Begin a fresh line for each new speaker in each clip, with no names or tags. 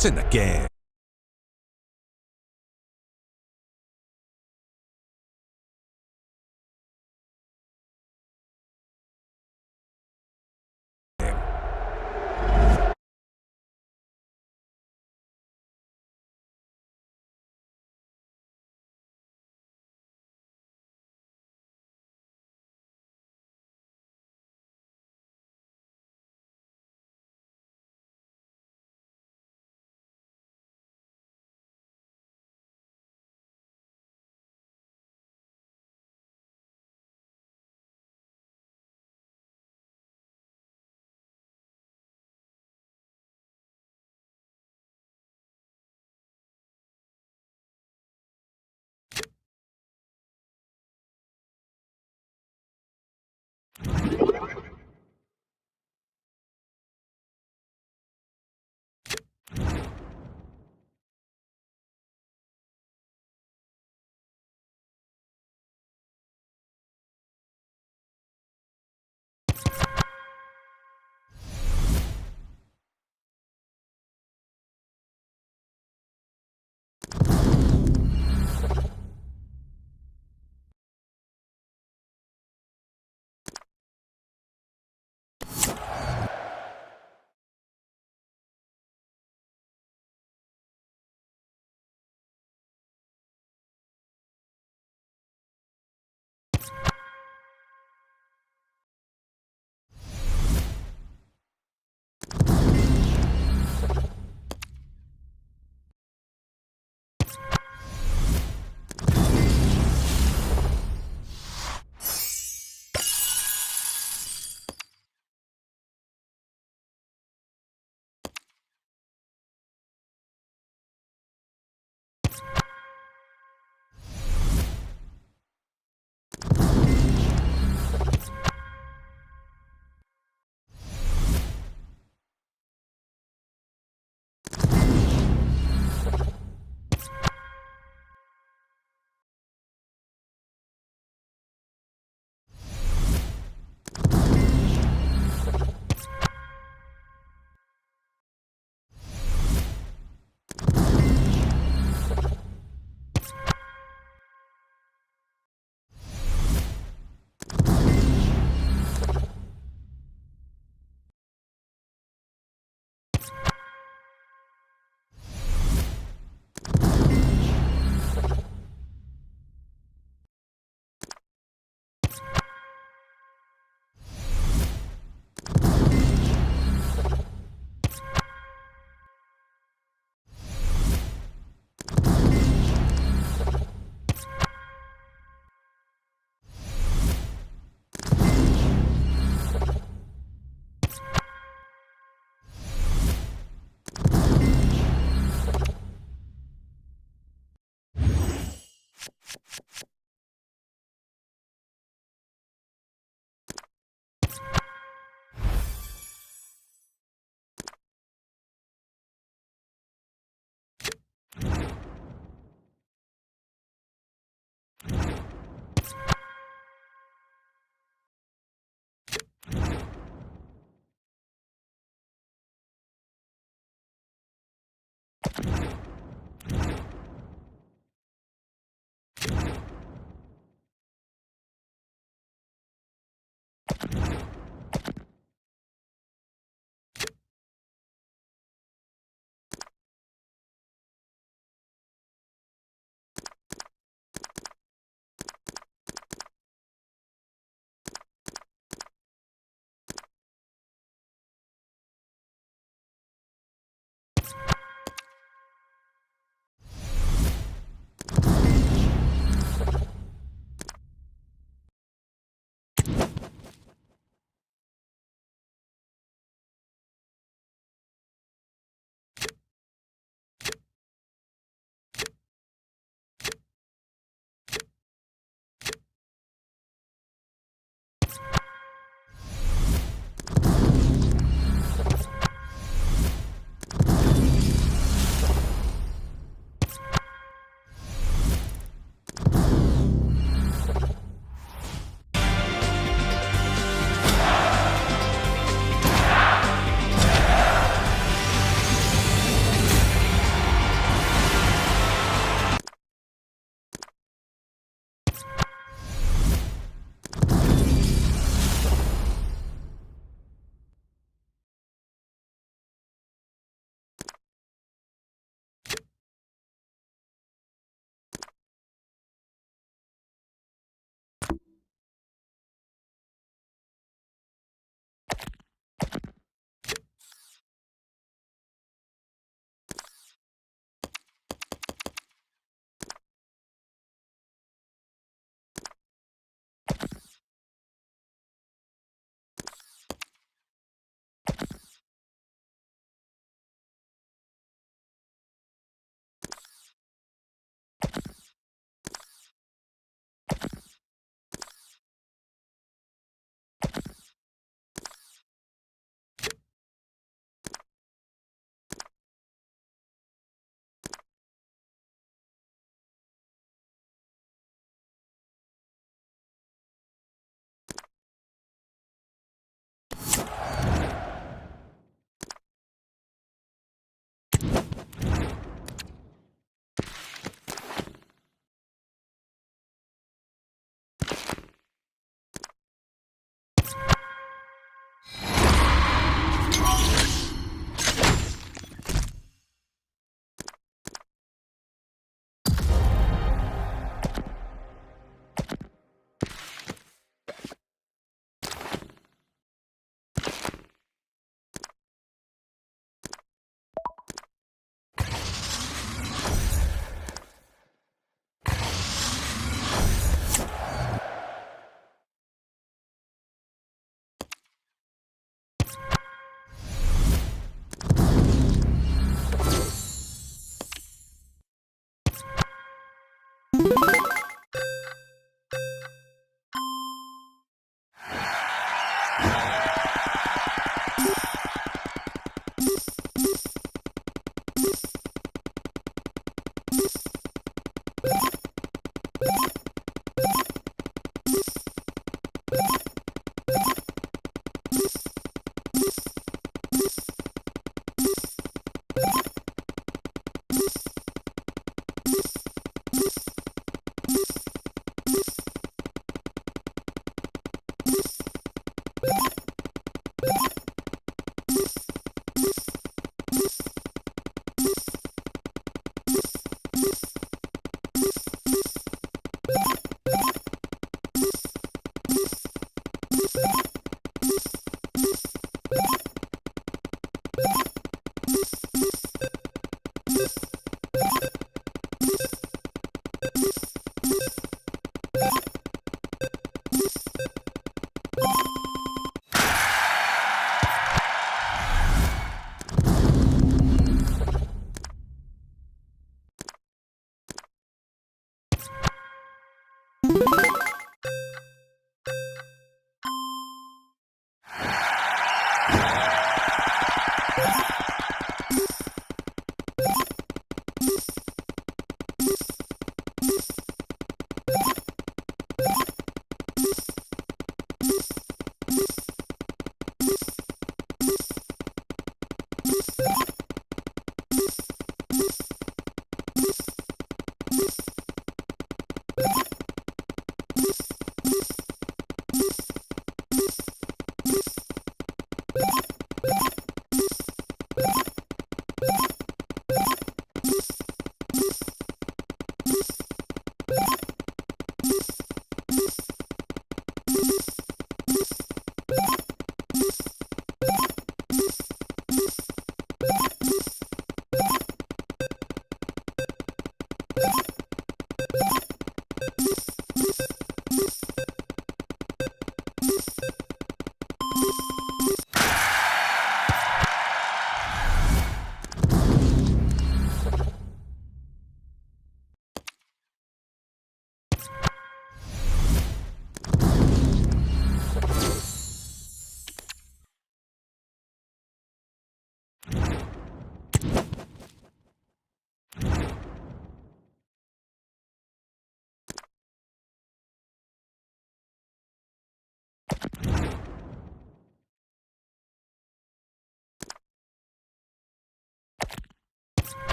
sports in the game.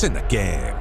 in the game.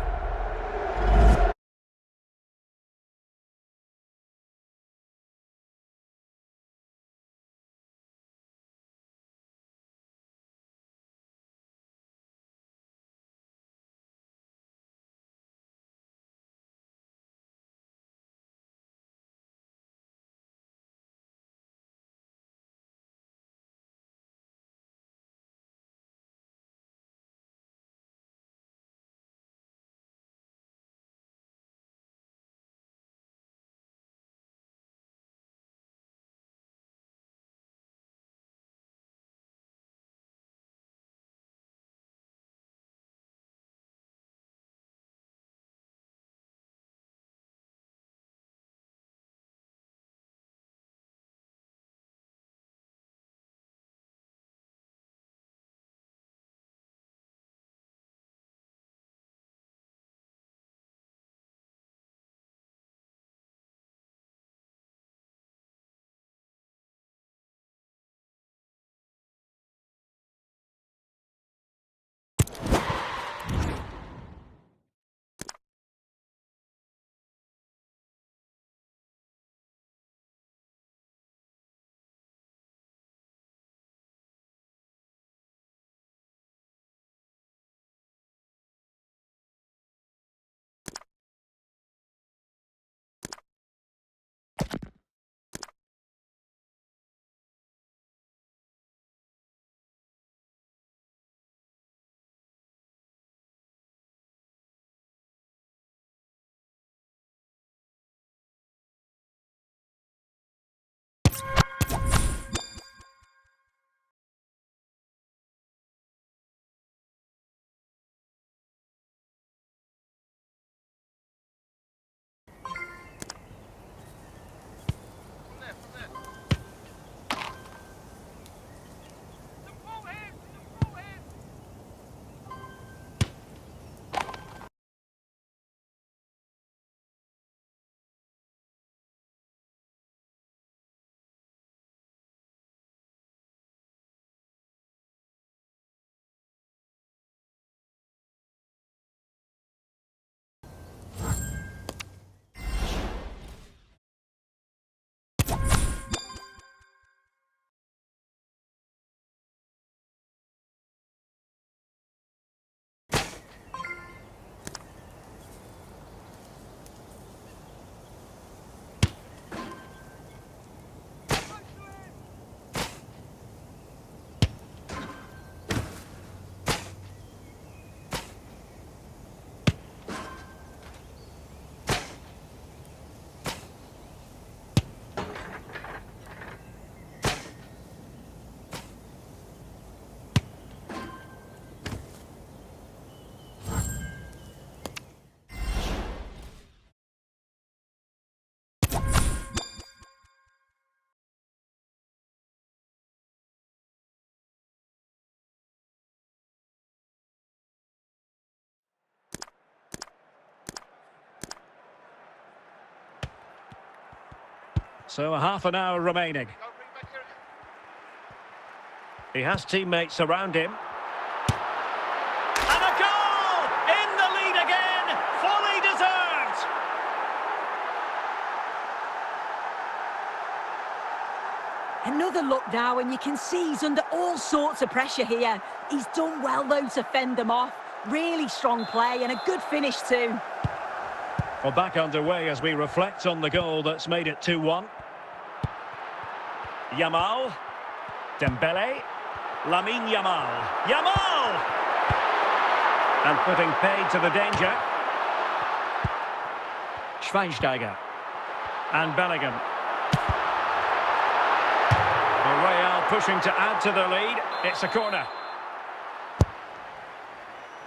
So half an hour remaining. He has teammates around him. And a goal! In the lead again! Fully deserved!
Another look now, and you can see he's under all sorts of pressure here. He's done well, though, to fend them off. Really strong play and a good finish too.
Well, back underway as we reflect on the goal that's made it 2-1. Yamal. Dembele. Lamine Yamal. Yamal! And putting paid to the danger. Schweinsteiger. And Bellingham. Real pushing to add to the lead. It's a corner.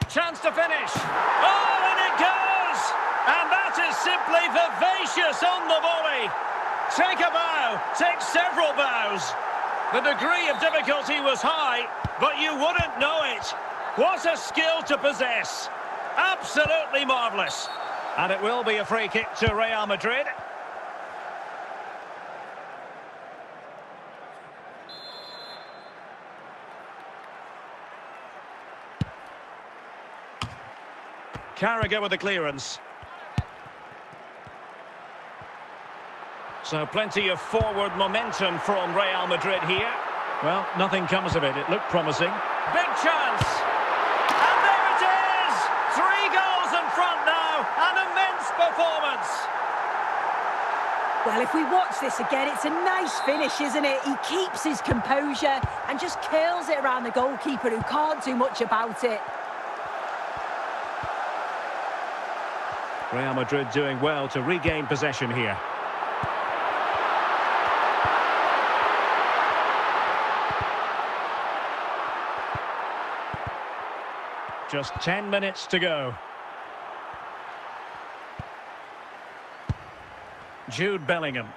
Chance to finish. Oh, and it goes! And that is simply vivacious on the volley. Take a bow, take several bows. The degree of difficulty was high, but you wouldn't know it. What a skill to possess. Absolutely marvellous. And it will be a free kick to Real Madrid. Carragher with the clearance. So plenty of forward momentum from Real Madrid here. Well, nothing comes of it. It looked promising. Big chance. And there it is! 3 goals in front now. An immense performance.
Well, if we watch this again, it's a nice finish, isn't it? He keeps his composure and just curls it around the goalkeeper who can't do much about it.
Real Madrid doing well to regain possession here. Just 10 minutes to go. Jude Bellingham.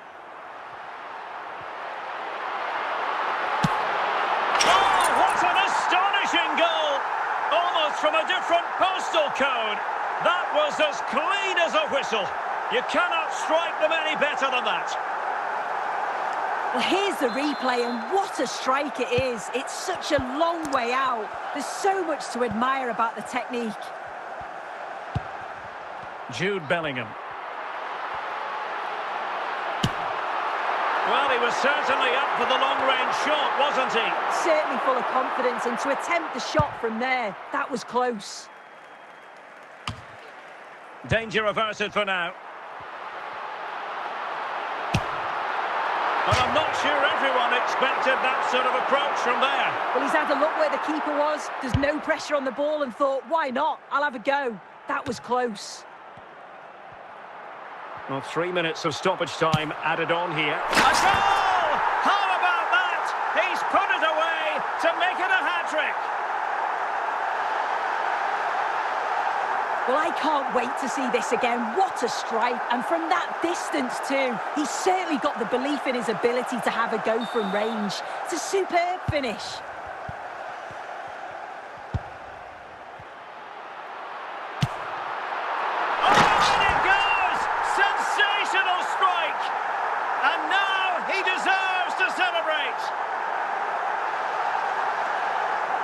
Oh, what an astonishing goal! Almost from a different postal code. That was as clean as a whistle. You cannot strike them any better than that.
Well, here's the replay, and what a strike it is. It's such a long way out. There's so much to admire about the technique.
Jude Bellingham. Well, he was certainly up for the long-range shot, wasn't he?
Certainly full of confidence, and to attempt the shot from there, that was close.
Danger averted for now. And I'm not sure everyone expected that sort of approach from there.
Well, he's had a look where the keeper was. There's no pressure on the ball and thought, why not? I'll have a go. That was close.
Well, 3 minutes of stoppage time added on here. A goal! How about that? He's put it away to make it a hat-trick.
Well, I can't wait to see this again. What a strike. And from that distance too, he's certainly got the belief in his ability to have a go from range. It's a superb finish.
Oh, and it goes! Sensational strike! And now he deserves to celebrate.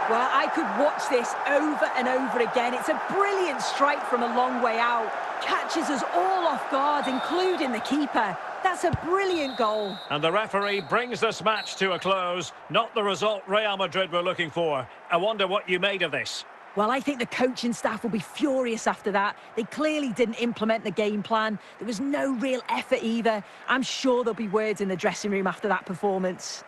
Well, I could watch this over and over again. It's a brilliant strike from a long way out. Catches us all off guard, including the keeper. That's a brilliant goal.
And the referee brings this match to a close. Not the result Real Madrid were looking for. I wonder what you made of this.
Well, I think the coaching staff will be furious after that. They clearly didn't implement the game plan. There was no real effort either. I'm sure there'll be words in the dressing room after that performance.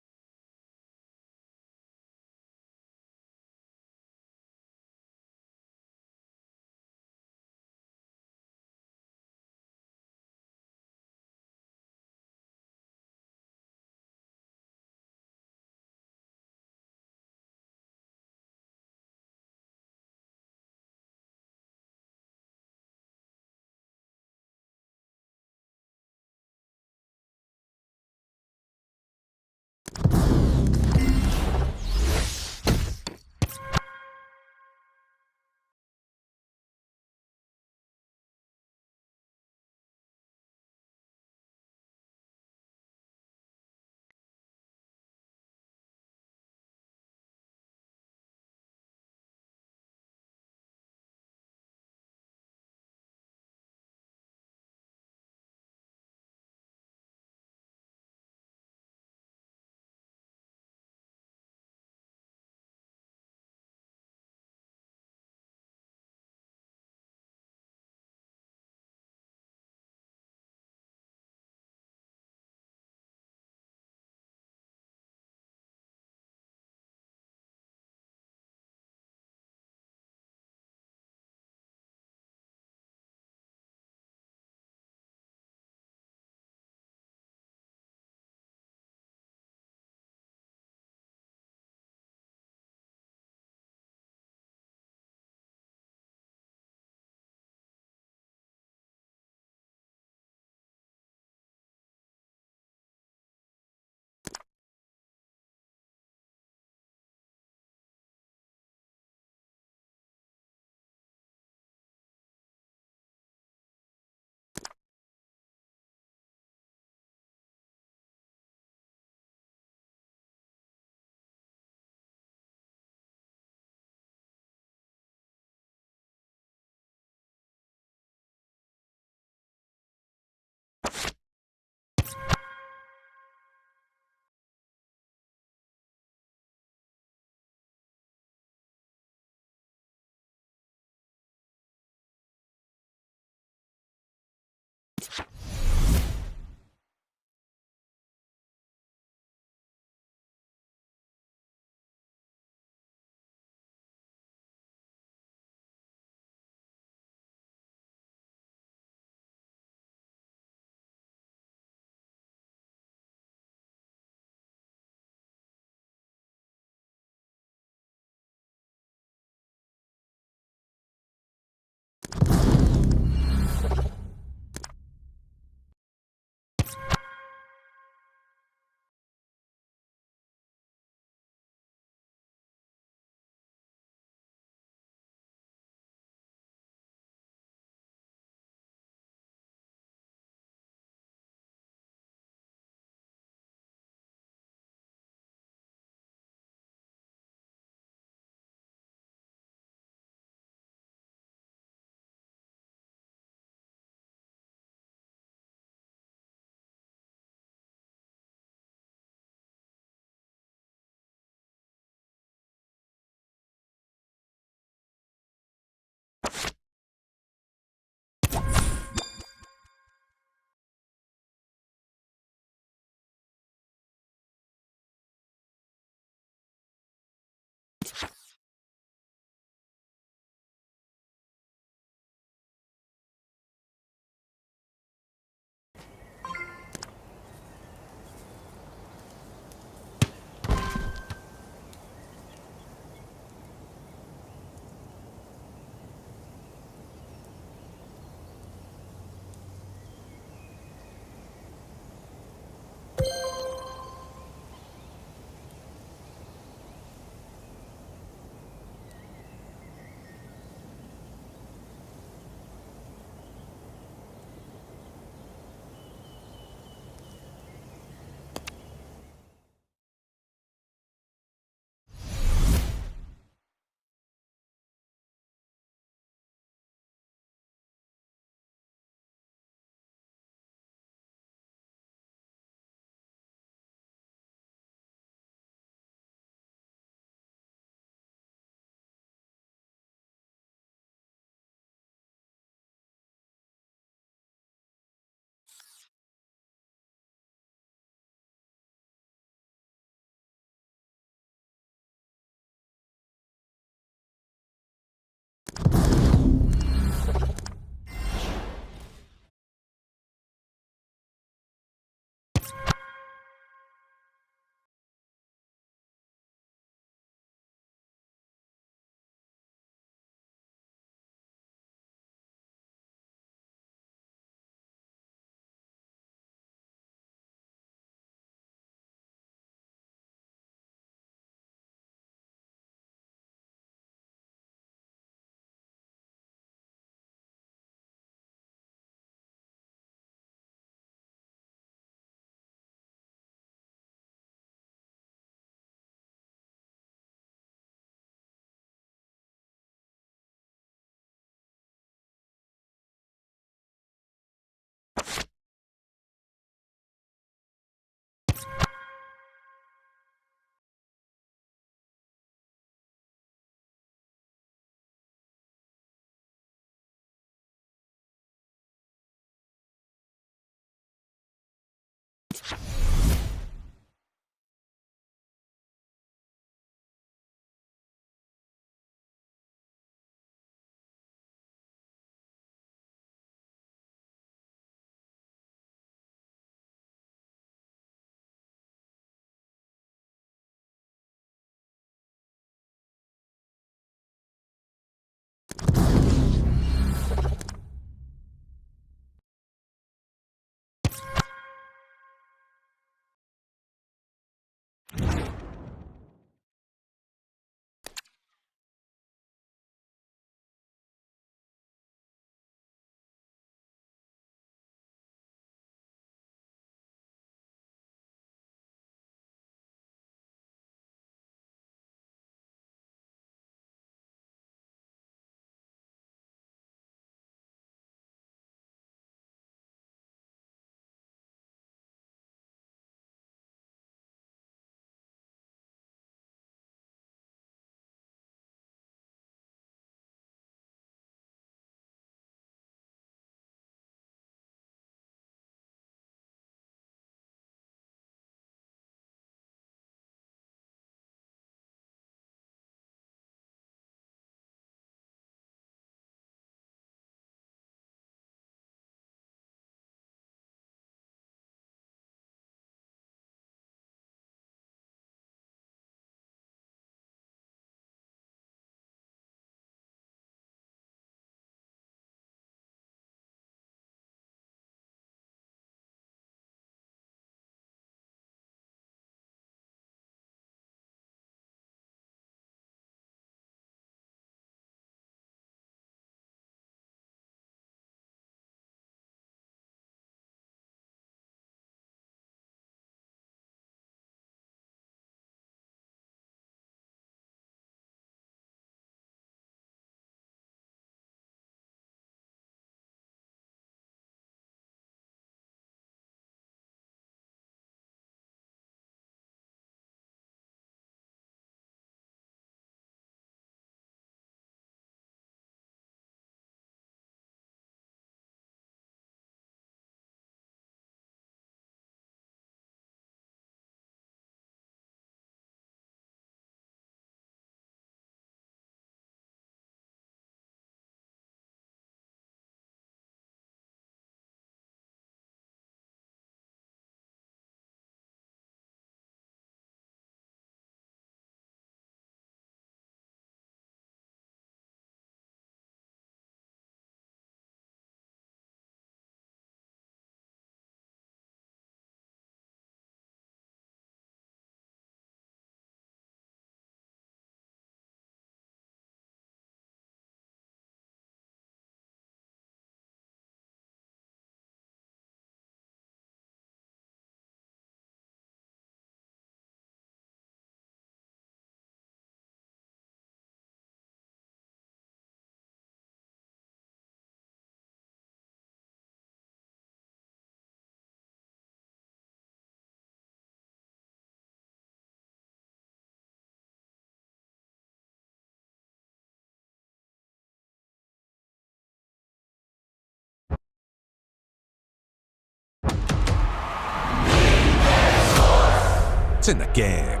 in the game.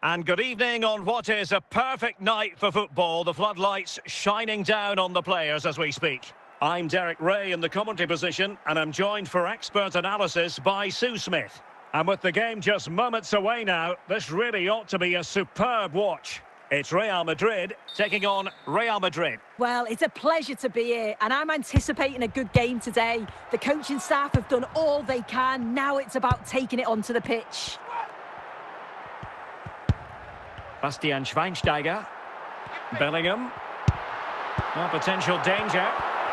And good evening on what is a perfect night for football. The floodlights shining down on the players as we speak. I'm Derek Ray in the commentary position, and I'm joined for expert analysis by Sue Smith. And with the game just moments away now, this really ought to be a superb watch. It's Real Madrid taking on Real Madrid.
Well, it's a pleasure to be here, and I'm anticipating a good game today. The coaching staff have done all they can. Now it's about taking it onto the pitch.
Bastian Schweinsteiger. Bellingham. Well, potential danger.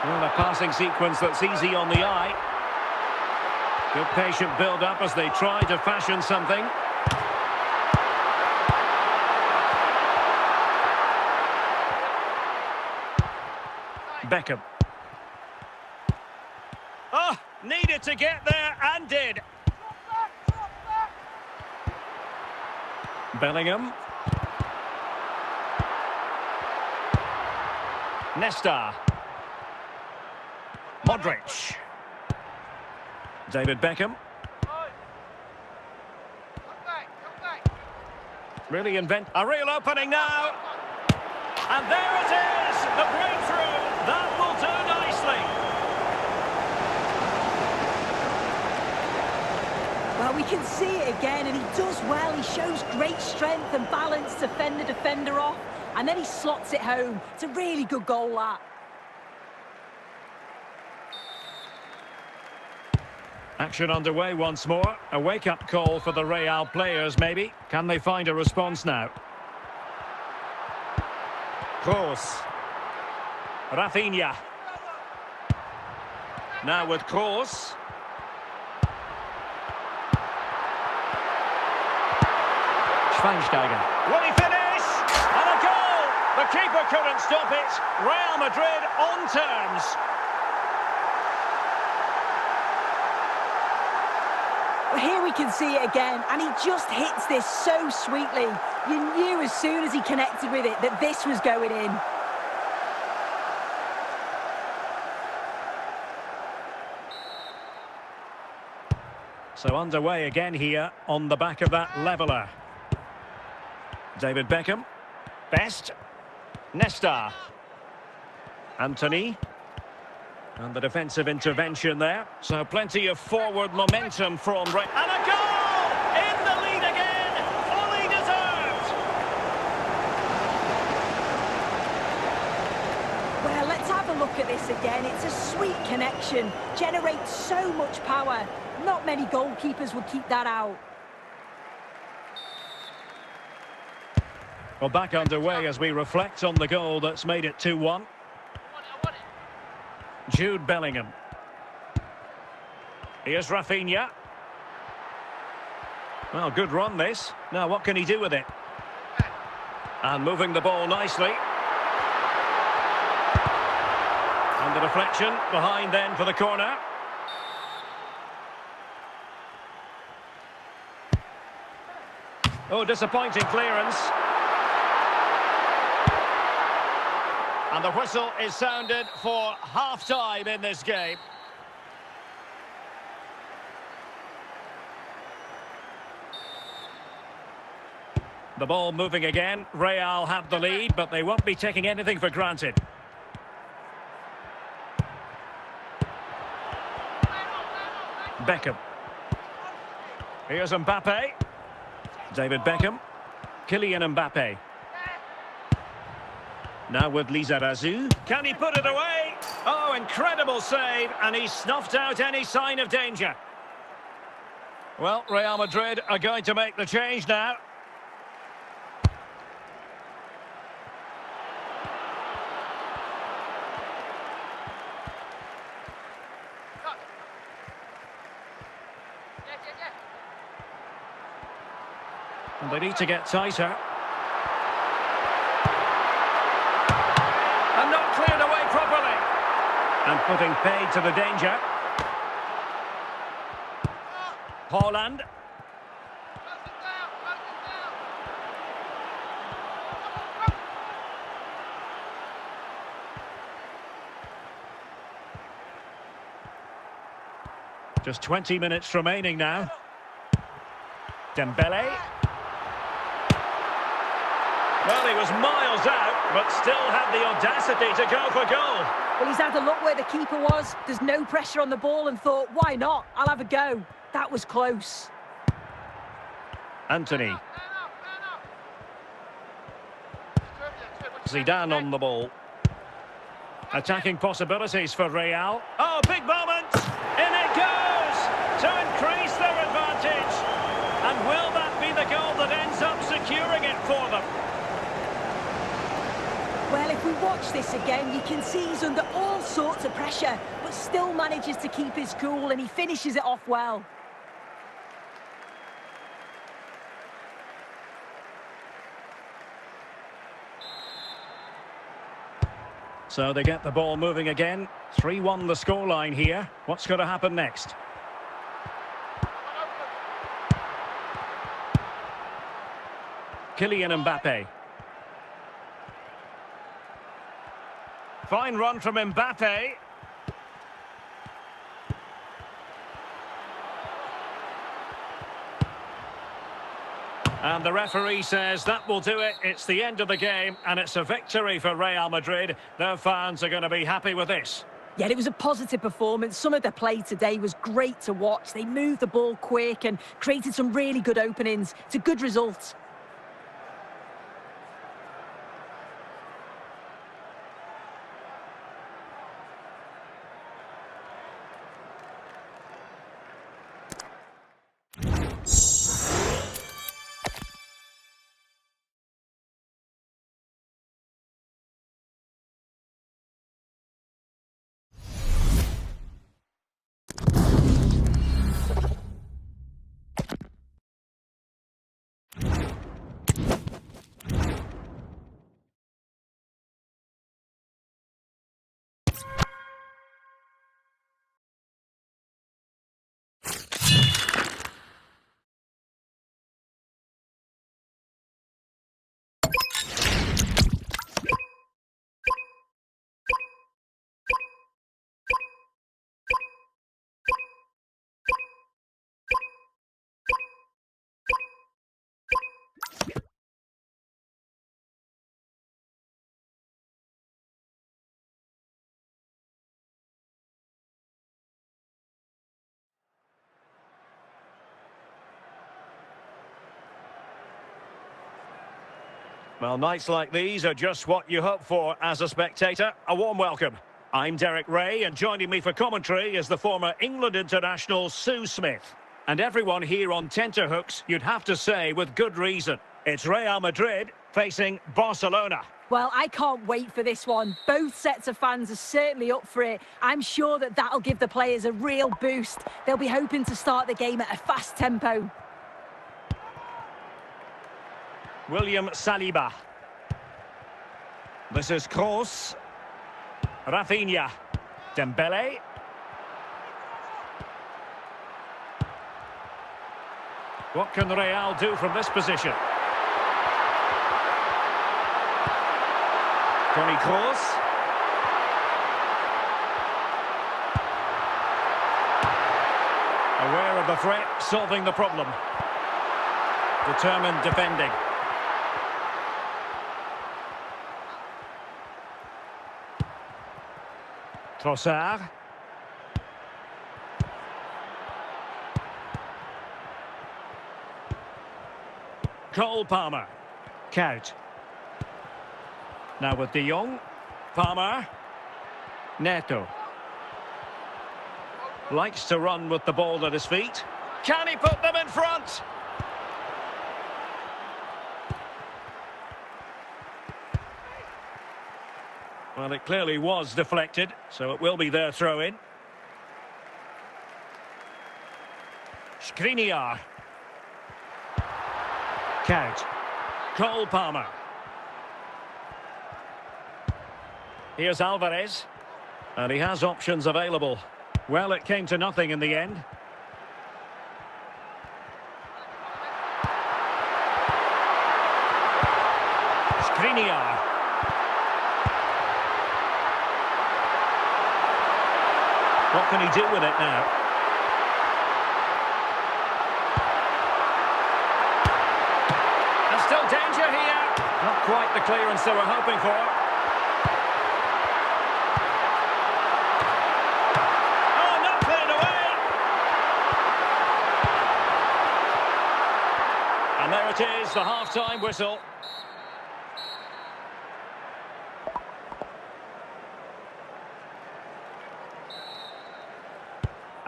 Well, a passing sequence that's easy on the eye. Good patient build-up as they try to fashion something. Beckham. Oh, needed to get there and did. Bellingham. Nesta. Modric. David Beckham. Really invent a real opening now. And there it is, the breakthrough. That will do nicely.
Well, we can see it again, and he does well. He shows great strength and balance to fend the defender off, and then he slots it home. It's a really good goal, that.
Action underway once more. A wake-up call for the Real players, maybe. Can they find a response now? Kroos. Rafinha. Now with Kroos. Schweinsteiger. Will he finish? And a goal! The keeper couldn't stop it. Real Madrid on terms.
Well, here we can see it again, and he just hits this so sweetly. You knew as soon as he connected with it that this was going in.
So underway again here on the back of that leveller. David Beckham. Best. Nesta. Anthony. And the defensive intervention there. So plenty of forward momentum from... And a goal! In the lead again! Fully deserved!
Well, let's have a look at this again. It's a sweet connection. Generates so much power. Not many goalkeepers would keep that out.
Well, back underway as we reflect on the goal that's made it 2-1. Jude Bellingham. Here's Rafinha. Well, good run this. Now, what can he do with it? And moving the ball nicely. And the deflection behind then for the corner. Oh, disappointing clearance. And the whistle is sounded for half-time in this game. The ball moving again. Real have the lead, but they won't be taking anything for granted. Beckham. Here's Mbappe. David Beckham. Kylian Mbappe. Now with Lizarazu. Can he put it away? Oh, incredible save, and he snuffed out any sign of danger. Well, Real Madrid are going to make the change now. And they need to get tighter. And not cleared away properly. And putting paid to the danger. Haaland. Just 20 minutes remaining now. Dembele. Well, he was miles out, but still had the audacity to go for goal.
Well, he's had a look where the keeper was. There's no pressure on the ball and thought, why not? I'll have a go. That was close.
Anthony. Zidane on the ball. Attacking possibilities for Real. Oh, big moment! In it goes! To increase their advantage. And will that be the goal that ends up securing it for them?
Well, if we watch this again, you can see he's under all sorts of pressure, but still manages to keep his cool, and he finishes it off well.
So they get the ball moving again. 3-1 the scoreline here. What's going to happen next? Kylian Mbappe. Fine run from Mbappe. And the referee says that will do it. It's the end of the game, and it's a victory for Real Madrid. Their fans are going to be happy with this.
Yeah, it was a positive performance. Some of the play today was great to watch. They moved the ball quick and created some really good openings. It's a good result.
Well, nights like these are just what you hope for as a spectator. A warm welcome. I'm Derek Ray, and joining me for commentary is the former England international Sue Smith. And everyone here on tenterhooks, you'd have to say with good reason. It's Real Madrid facing Barcelona.
Well, I can't wait for this one. Both sets of fans are certainly up for it. I'm sure that that'll give the players a real boost. They'll be hoping to start the game at a fast tempo.
William Saliba. This is Kroos. Rafinha. Dembele. What can Real do from this position? Toni Kroos. Aware of the threat, solving the problem. Determined defending. Trossard. Cole Palmer. Kout. Now with De Jong. Palmer. Neto. Likes to run with the ball at his feet. Can he put them in front? Well, it clearly was deflected, so it will be their throw-in. Skriniar. Kout. Cole Palmer. Here's Alvarez. And he has options available. Well, it came to nothing in the end. Skriniar. What can he do with it now? There's still danger here. Not quite the clearance they were hoping for. Oh, not cleared away. And there it is, the half-time whistle.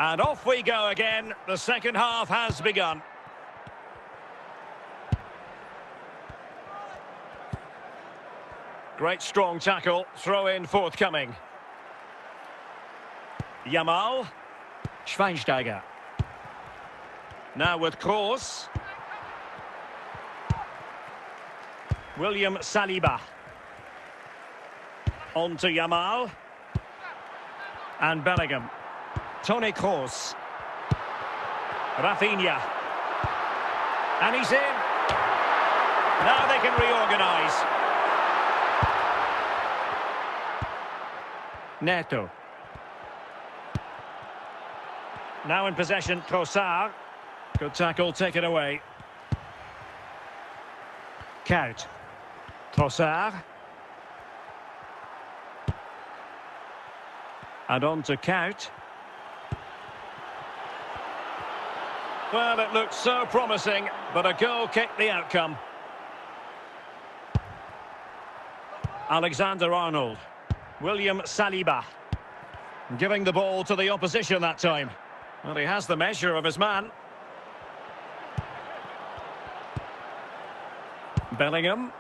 And off we go again. The second half has begun. Great strong tackle. Throw in forthcoming. Yamal. Schweinsteiger. Now with Kroos. William Saliba. On to Yamal. And Bellingham. Toni Kroos. Rafinha. And he's in. Now they can reorganise. Neto. Now in possession, Trossard. Good tackle, take it away. back out. Trossard. And on to Count. Well, it looked so promising, but a goal kicked the outcome. Alexander-Arnold. William Saliba. Giving the ball to the opposition that time. Well, he has the measure of his man. Bellingham.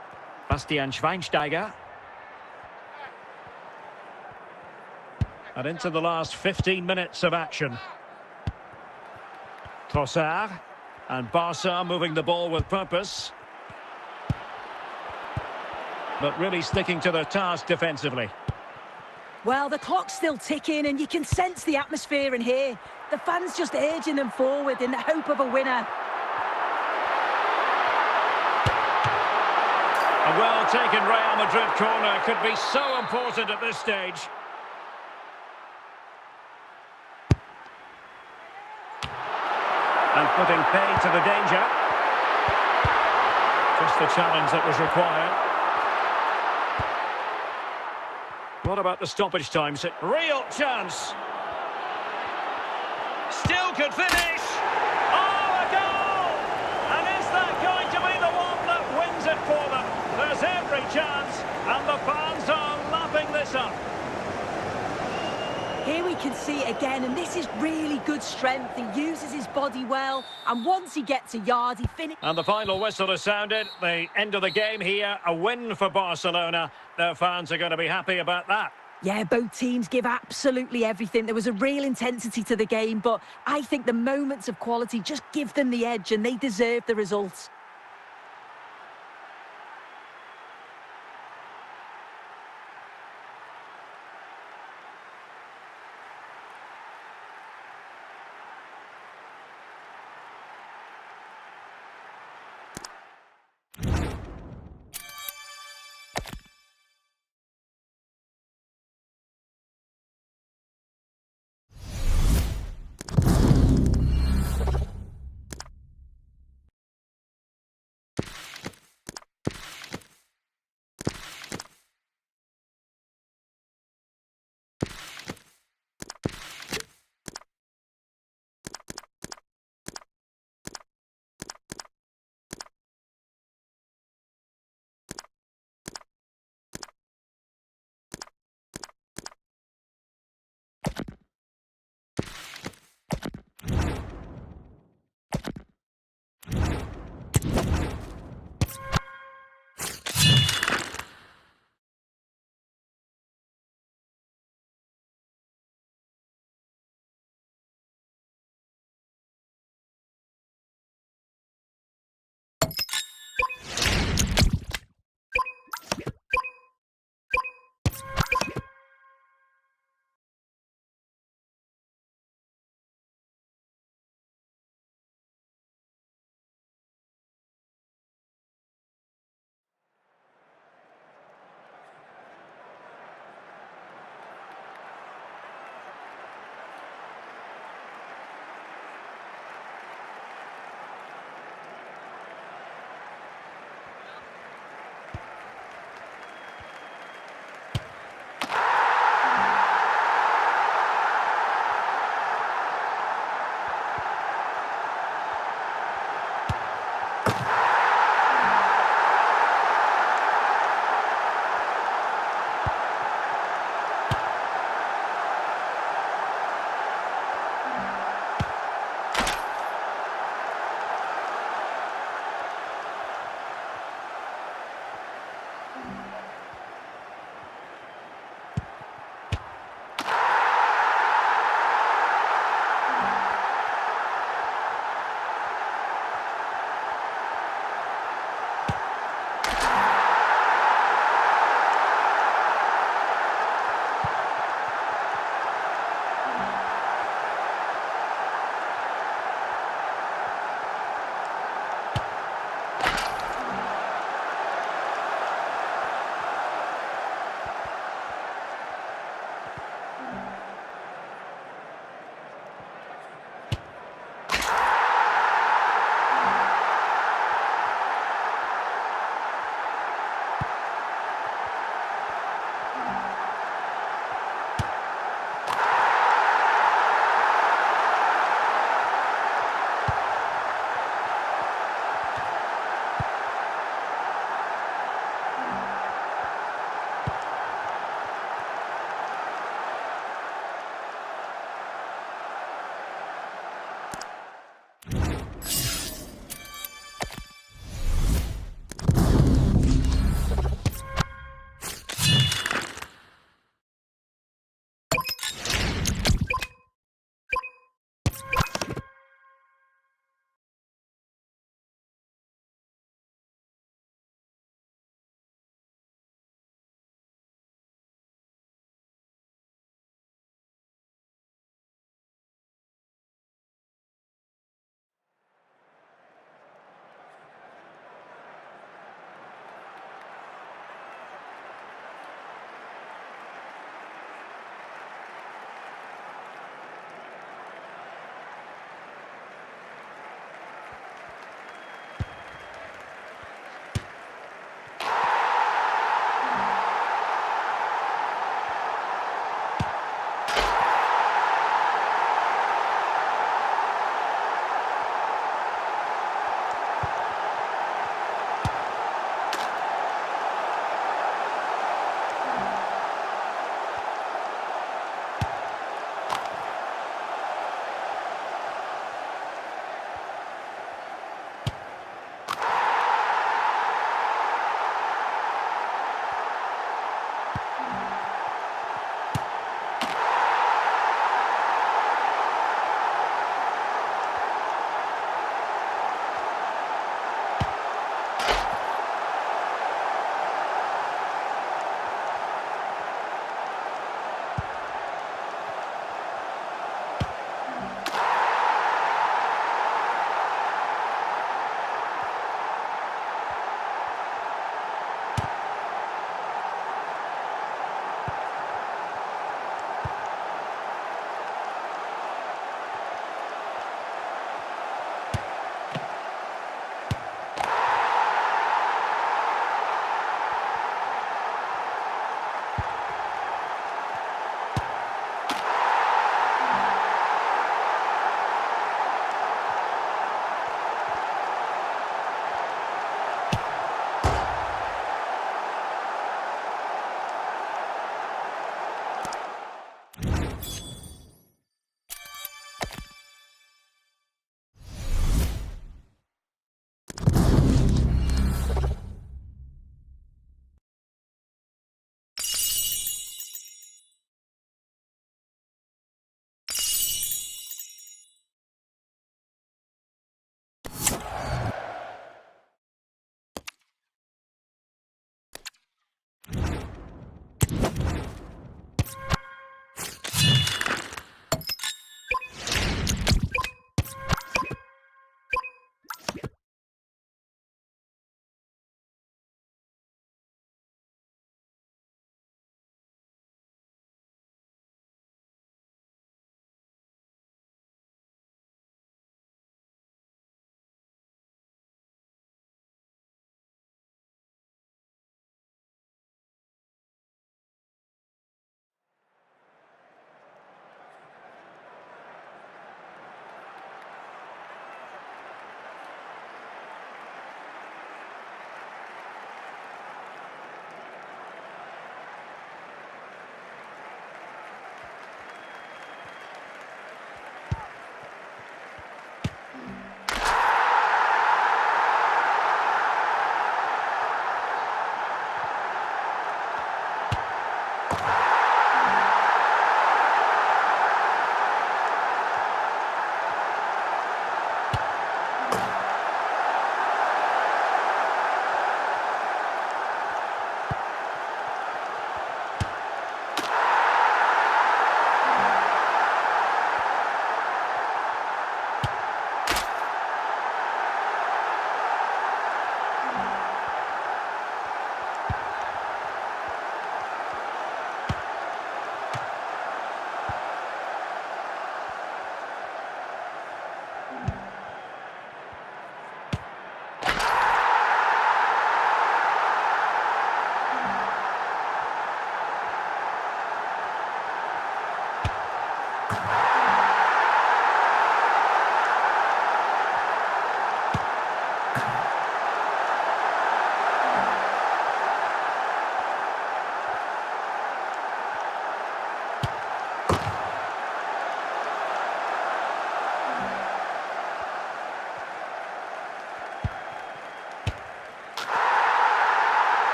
Bastian Schweinsteiger. And into the last 15 minutes of action. Trossard. And Barca moving the ball with purpose. But really sticking to their task defensively.
Well, the clock's still ticking and you can sense the atmosphere in here. The fans just urging them forward in the hope of a winner.
A well-taken Real Madrid corner could be so important at this stage. And putting paid to the danger. Just the challenge that was required. What about the stoppage times? Real chance. Still could finish. Oh, a goal! And is that going to be the one that wins it for them? There's every chance, and the fans are lapping this up.
Here we can see it again, and this is really good strength. He uses his body well, and once he gets a yard, he finishes.
And the final whistle has sounded. The end of the game here, a win for Barcelona. Their fans are going to be happy about that.
Yeah, both teams give absolutely everything. There was a real intensity to the game, but I think the moments of quality just give them the edge, and they deserve the results.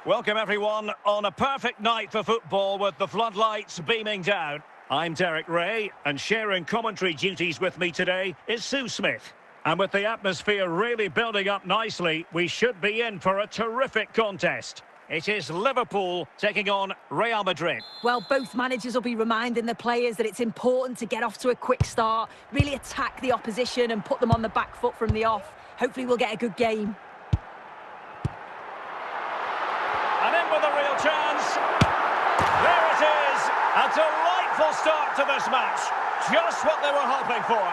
Welcome everyone on a perfect night for football with the floodlights beaming down. I'm Derek Ray, and sharing commentary duties with me today is Sue Smith. And with the atmosphere really building up nicely, we should be in for a terrific contest. It is Liverpool taking on Real Madrid.
Well, both managers will be reminding the players that it's important to get off to a quick start, really attack the opposition and put them on the back foot from the off. Hopefully we'll get a good game.
And in with the real chance. There it is. A delightful start to this match. Just what they were hoping for.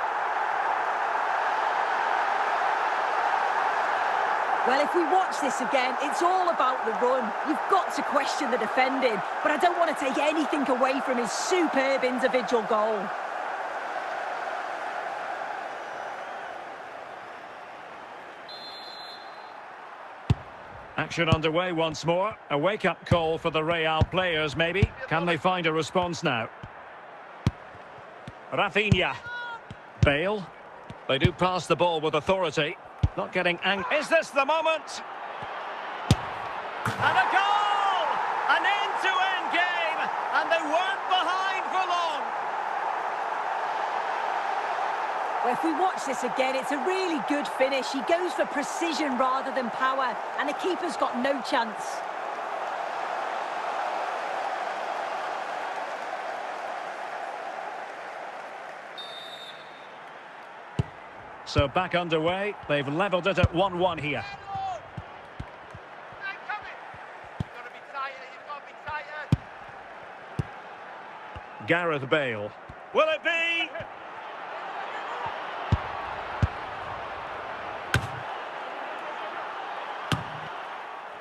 Well, if we watch this again, it's all about the run. You've got to question the defending, but I don't want to take anything away from his superb individual goal.
Action underway once more. A wake-up call for the Real players, maybe. Can they find a response now? Rafinha. Bale. They do pass the ball with authority. Not getting angry. Is this the moment? And a goal! An end-to-end game, and they weren't behind for long.
Well, if we watch this again, it's a really good finish. He goes for precision rather than power, and the keeper's got no chance.
So back underway. They've levelled it at 1-1 here. Gareth Bale. Will it be?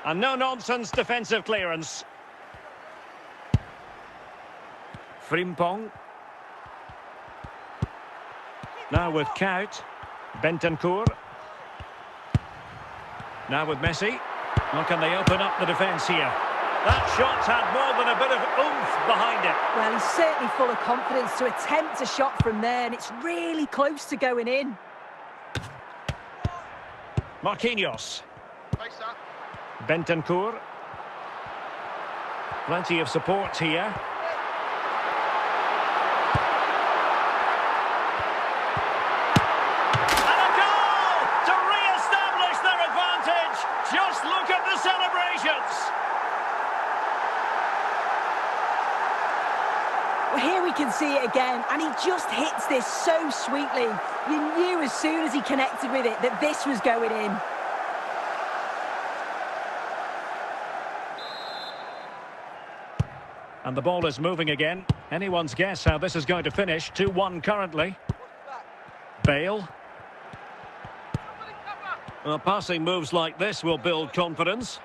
A no-nonsense defensive clearance. Frimpong. Now with Kout. Bentancur. Now with Messi. How can they open up the defence here? That shot's had more than a bit of oomph behind it.
Well, he's certainly full of confidence to attempt a shot from there, and it's really close to going in.
Marquinhos. Bentancur. Plenty of support here. And a goal to re-establish their advantage. Just look at the celebrations.
Well, here we can see it again, and he just hits this so sweetly. You knew as soon as he connected with it that this was going in.
And the ball is moving again. Anyone's guess how this is going to finish. 2-1 currently. Bale. Well, passing moves like this will build confidence.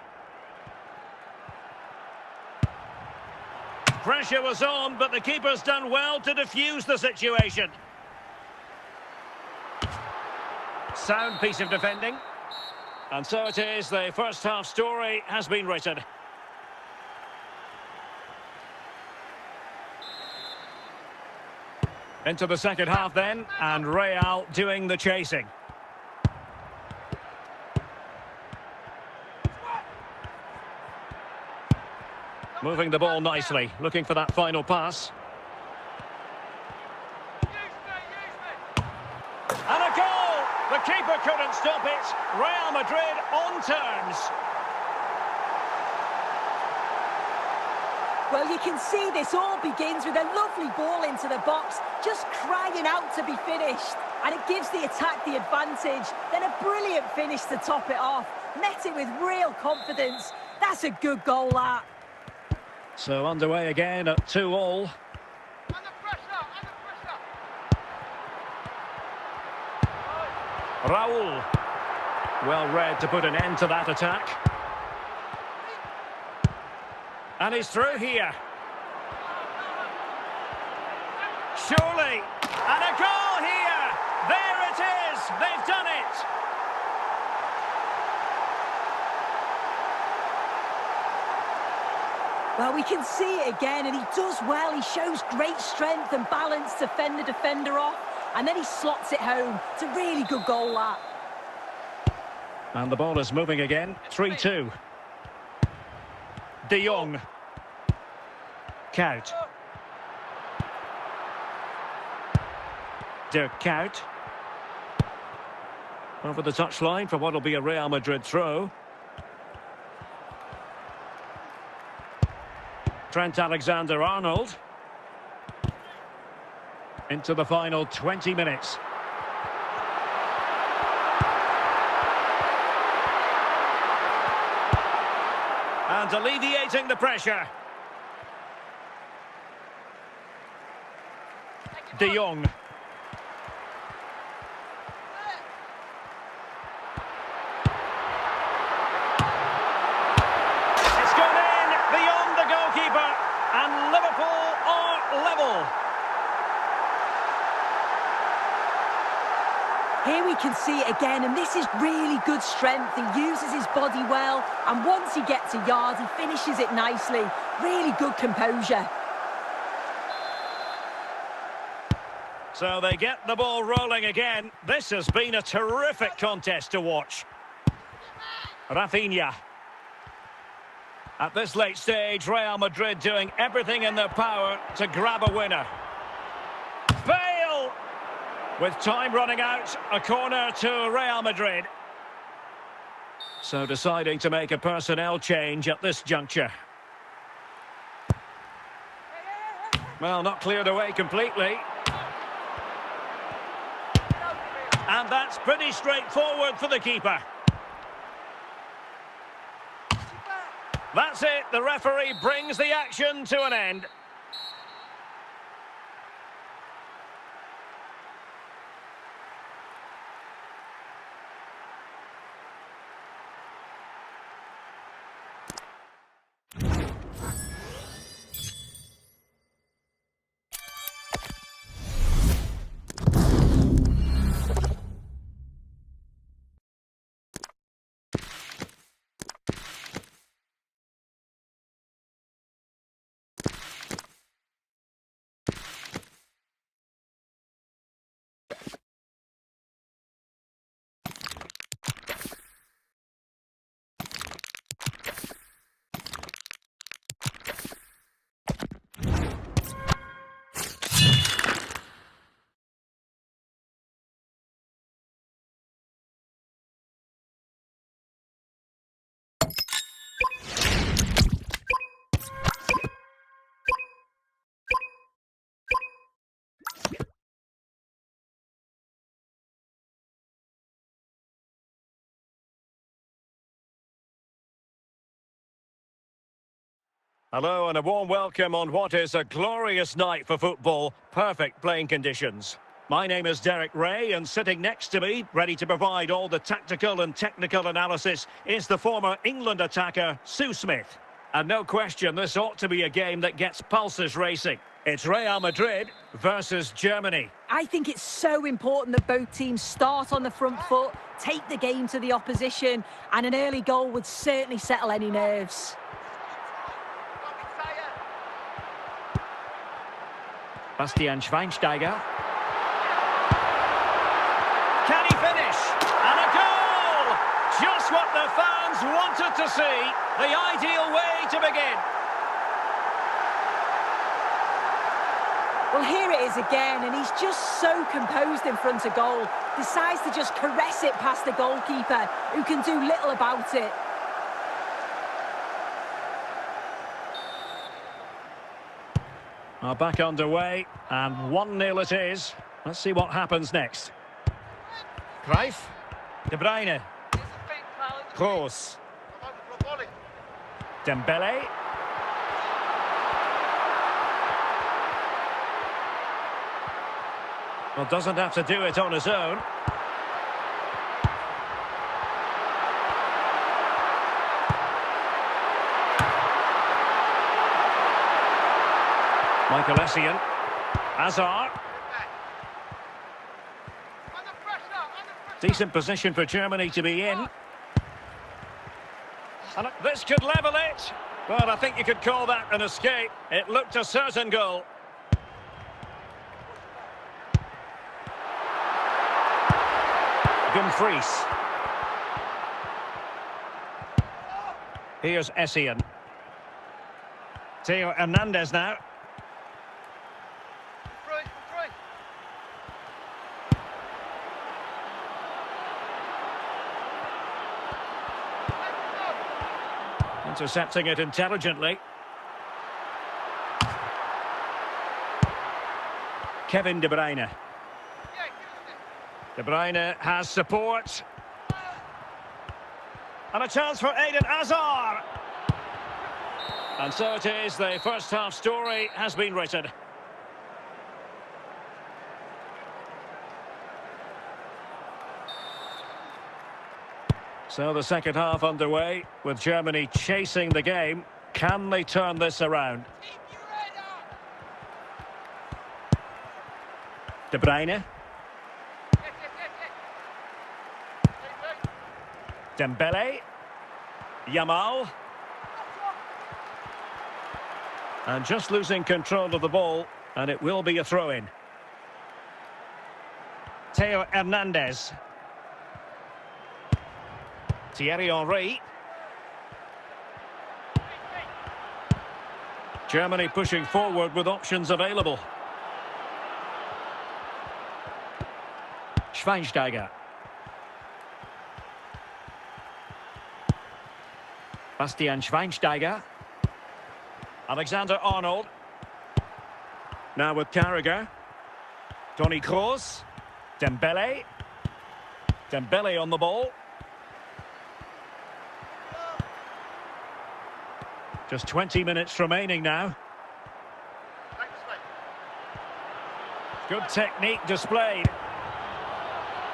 Pressure was on, but the keeper's done well to defuse the situation. Sound piece of defending. And so it is, the first half story has been written. Into the second half then, and Real doing the chasing. Moving the ball nicely, looking for that final pass. And a goal! The keeper couldn't stop it. Real Madrid on terms.
Well, you can see this all begins with a lovely ball into the box, just crying out to be finished. And it gives the attack the advantage. Then a brilliant finish to top it off. Met it with real confidence. That's a good goal, that.
So underway again at 2-2. Raul. Well read to put an end to that attack. And he's through here. Surely. And a goal here. There it is. They've done it.
Well, we can see it again, and he does well. He shows great strength and balance to fend the defender off, and then he slots it home. It's a really good goal, that.
And the ball is moving again. 3-2. De Jong. Kout. De Kout. Over the touchline for what will be a Real Madrid throw. Trent Alexander-Arnold. Into the final 20 minutes. And alleviating the pressure. De Jong. It's gone in beyond the goalkeeper. And Liverpool are level.
Here we can see it again, and this is really good strength. He uses his body well, and once he gets a yard, he finishes it nicely. Really good composure.
So they get the ball rolling again. This has been a terrific contest to watch. Rafinha. At this late stage, Real Madrid doing everything in their power to grab a winner. Bale! With time running out, a corner to Real Madrid. So deciding to make a personnel change at this juncture. Well, not cleared away completely. And that's pretty straightforward for the keeper. That's it, the referee brings the action to an end. Hello and a warm welcome on what is a glorious night for football. Perfect playing conditions. My name is Derek Ray, and sitting next to me, ready to provide all the tactical and technical analysis, is the former England attacker, Sue Smith. And no question, this ought to be a game that gets pulses racing. It's Real Madrid versus Germany.
I think it's so important that both teams start on the front foot, take the game to the opposition, and an early goal would certainly settle any nerves.
Bastian Schweinsteiger. Can he finish? And a goal! Just what the fans wanted to see. The ideal way to begin.
Well, here it is again, and he's just so composed in front of goal. Decides to just caress it past the goalkeeper, who can do little about it.
Are back underway, and 1-0 it is. Let's see what happens next. Cruyff, De Bruyne, Kroos, Dembele. Well, doesn't have to do it on his own. Michael Essien, Hazard. Decent position for Germany to be in. And this could level it. Well, I think you could call that an escape. It looked a certain goal. Dumfries. Here's Essien. Theo Hernandez now. Intercepting it intelligently. Kevin De Bruyne. De Bruyne has support. And a chance for Eden Hazard. And so it is, the first half story has been written. So the second half underway, with Germany chasing the game. Can they turn this around? De Bruyne. Dembele. Yamal. And just losing control of the ball, and it will be a throw-in. Theo Hernandez. Thierry Henry. Germany pushing forward with options available. Schweinsteiger. Bastian Schweinsteiger. Alexander-Arnold. Now with Carragher. Toni Kroos. Dembele. Dembele on the ball. Just 20 minutes remaining now. Good technique displayed.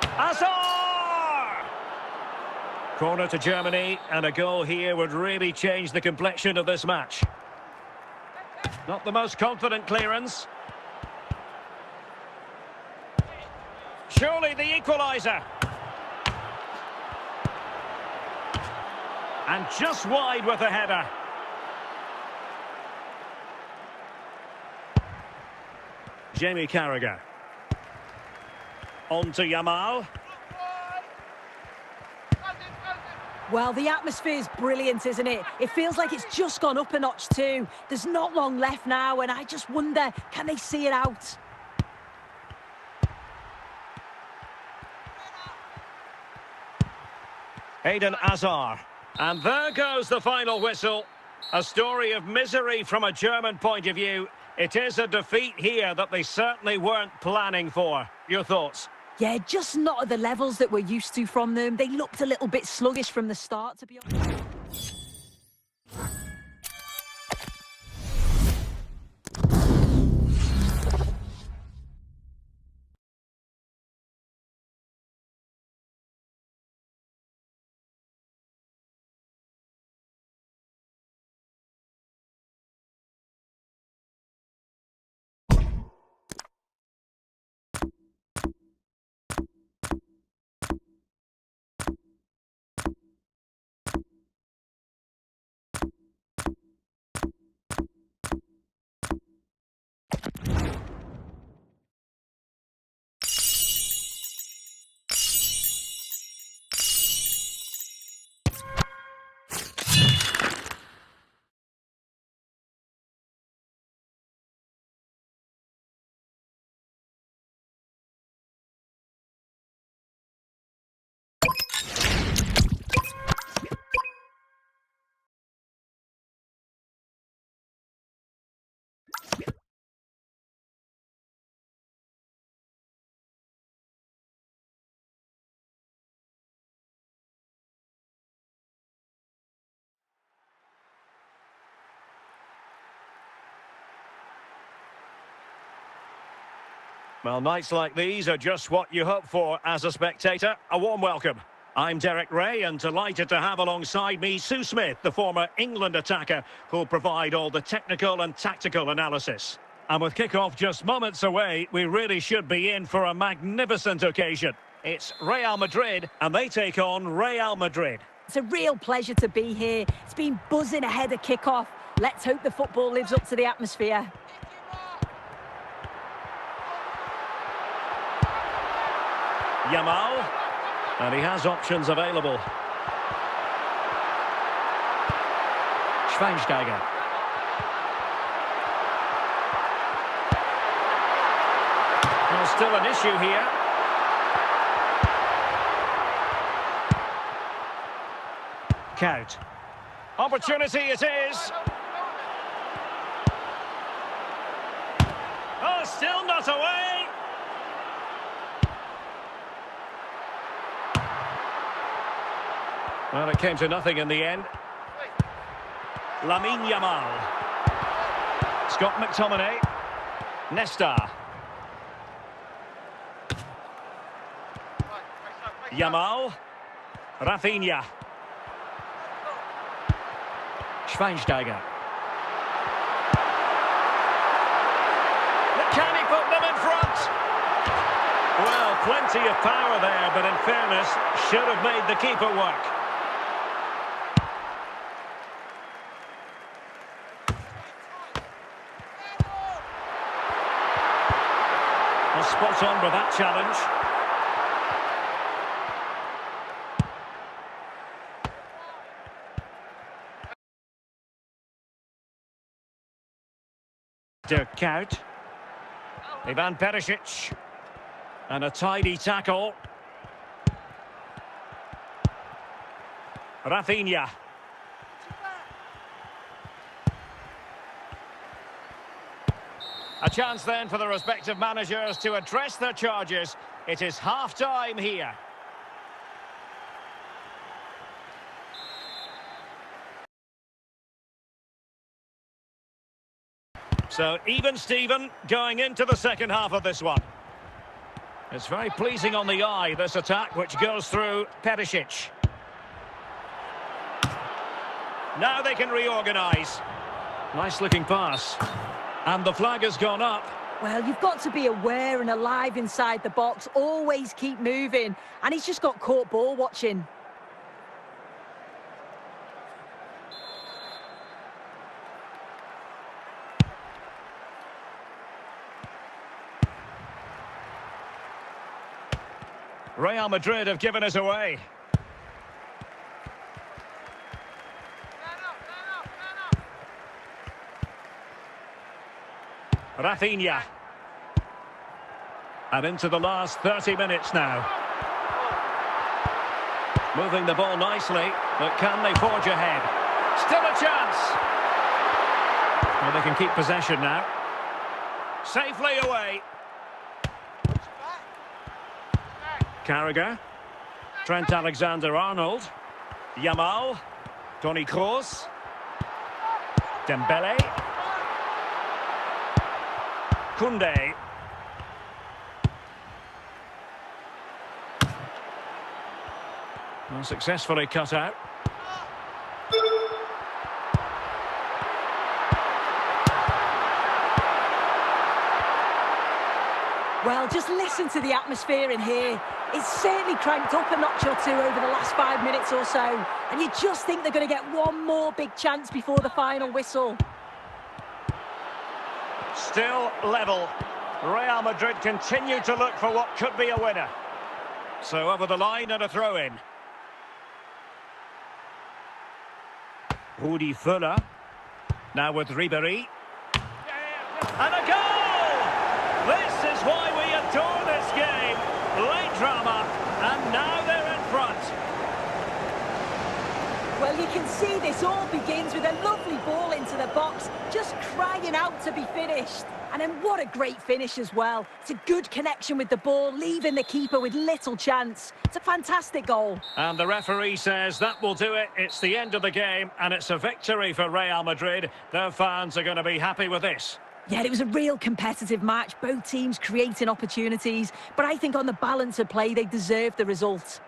Hazard! Corner to Germany, and a goal here would really change the complexion of this match. Not the most confident clearance. Surely the equaliser. And just wide with the header. Jamie Carragher. On to Yamal.
Well, the atmosphere's brilliant, isn't it? It feels like it's just gone up a notch too. There's not long left now, and I just wonder, can they see it out?
Eden Hazard. And there goes the final whistle. A story of misery from a German point of view. It is a defeat here that they certainly weren't planning for. Your thoughts?
Yeah, just not at the levels that we're used to from them. They looked a little bit sluggish from the start, to be honest.
Well, nights like these are just what you hope for as a spectator. A warm welcome. I'm Derek Ray, and delighted to have alongside me Sue Smith, the former England attacker, who'll provide all the technical and tactical analysis. And with kick-off just moments away, we really should be in for a magnificent occasion. It's Real Madrid, and they take on Real Madrid.
It's a real pleasure to be here. It's been buzzing ahead of kick-off. Let's hope the football lives up to the atmosphere.
Yamal, and he has options available. Schweinsteiger. There's still an issue here. Count. Opportunity it is. Oh, still not away. Well, it came to nothing in the end. Lamine Yamal. Scott McTominay. Nesta. Yamal. Rafinha. Schweinsteiger. Can he put them in front? Well, plenty of power there, but in fairness, should have made the keeper work. Well, spot on with that challenge. Dirk Kuyt. Ivan Perisic. And a tidy tackle. Rafinha. A chance then for the respective managers to address their charges. It is half-time here. So, even Steven going into the second half of this one. It's very pleasing on the eye, this attack, which goes through Perisic. Now they can reorganise. Nice-looking pass. And the flag has gone up.
Well, you've got to be aware and alive inside the box. Always keep moving. And he's just got caught ball watching.
Real Madrid have given us away. Rafinha. And into the last 30 minutes now. Moving the ball nicely, but can they forge ahead? Still a chance. Well, they can keep possession now. Safely away. Carragher. Trent Alexander-Arnold. Yamal. Toni Kroos. Dembele. Koundé. Well, successfully cut out.
Well, just listen to the atmosphere in here. It's certainly cranked up a notch or two over the last 5 minutes or so. And you just think they're going to get one more big chance before the final whistle.
Still level. Real Madrid continue to look for what could be a winner. So over the line and a throw-in. Rudi Völler. Now with Ribéry. And a goal! This is why we adore this game. Late drama, and now they're in front.
Well, you can see this all begins with a lovely ball into the box, just crying out to be finished. And then what a great finish as well. It's a good connection with the ball, leaving the keeper with little chance. It's a fantastic goal.
And the referee says that will do it. It's the end of the game, and it's a victory for Real Madrid. Their fans are going to be happy with this.
Yeah, it was a real competitive match. Both teams creating opportunities. But I think on the balance of play, they deserved the result.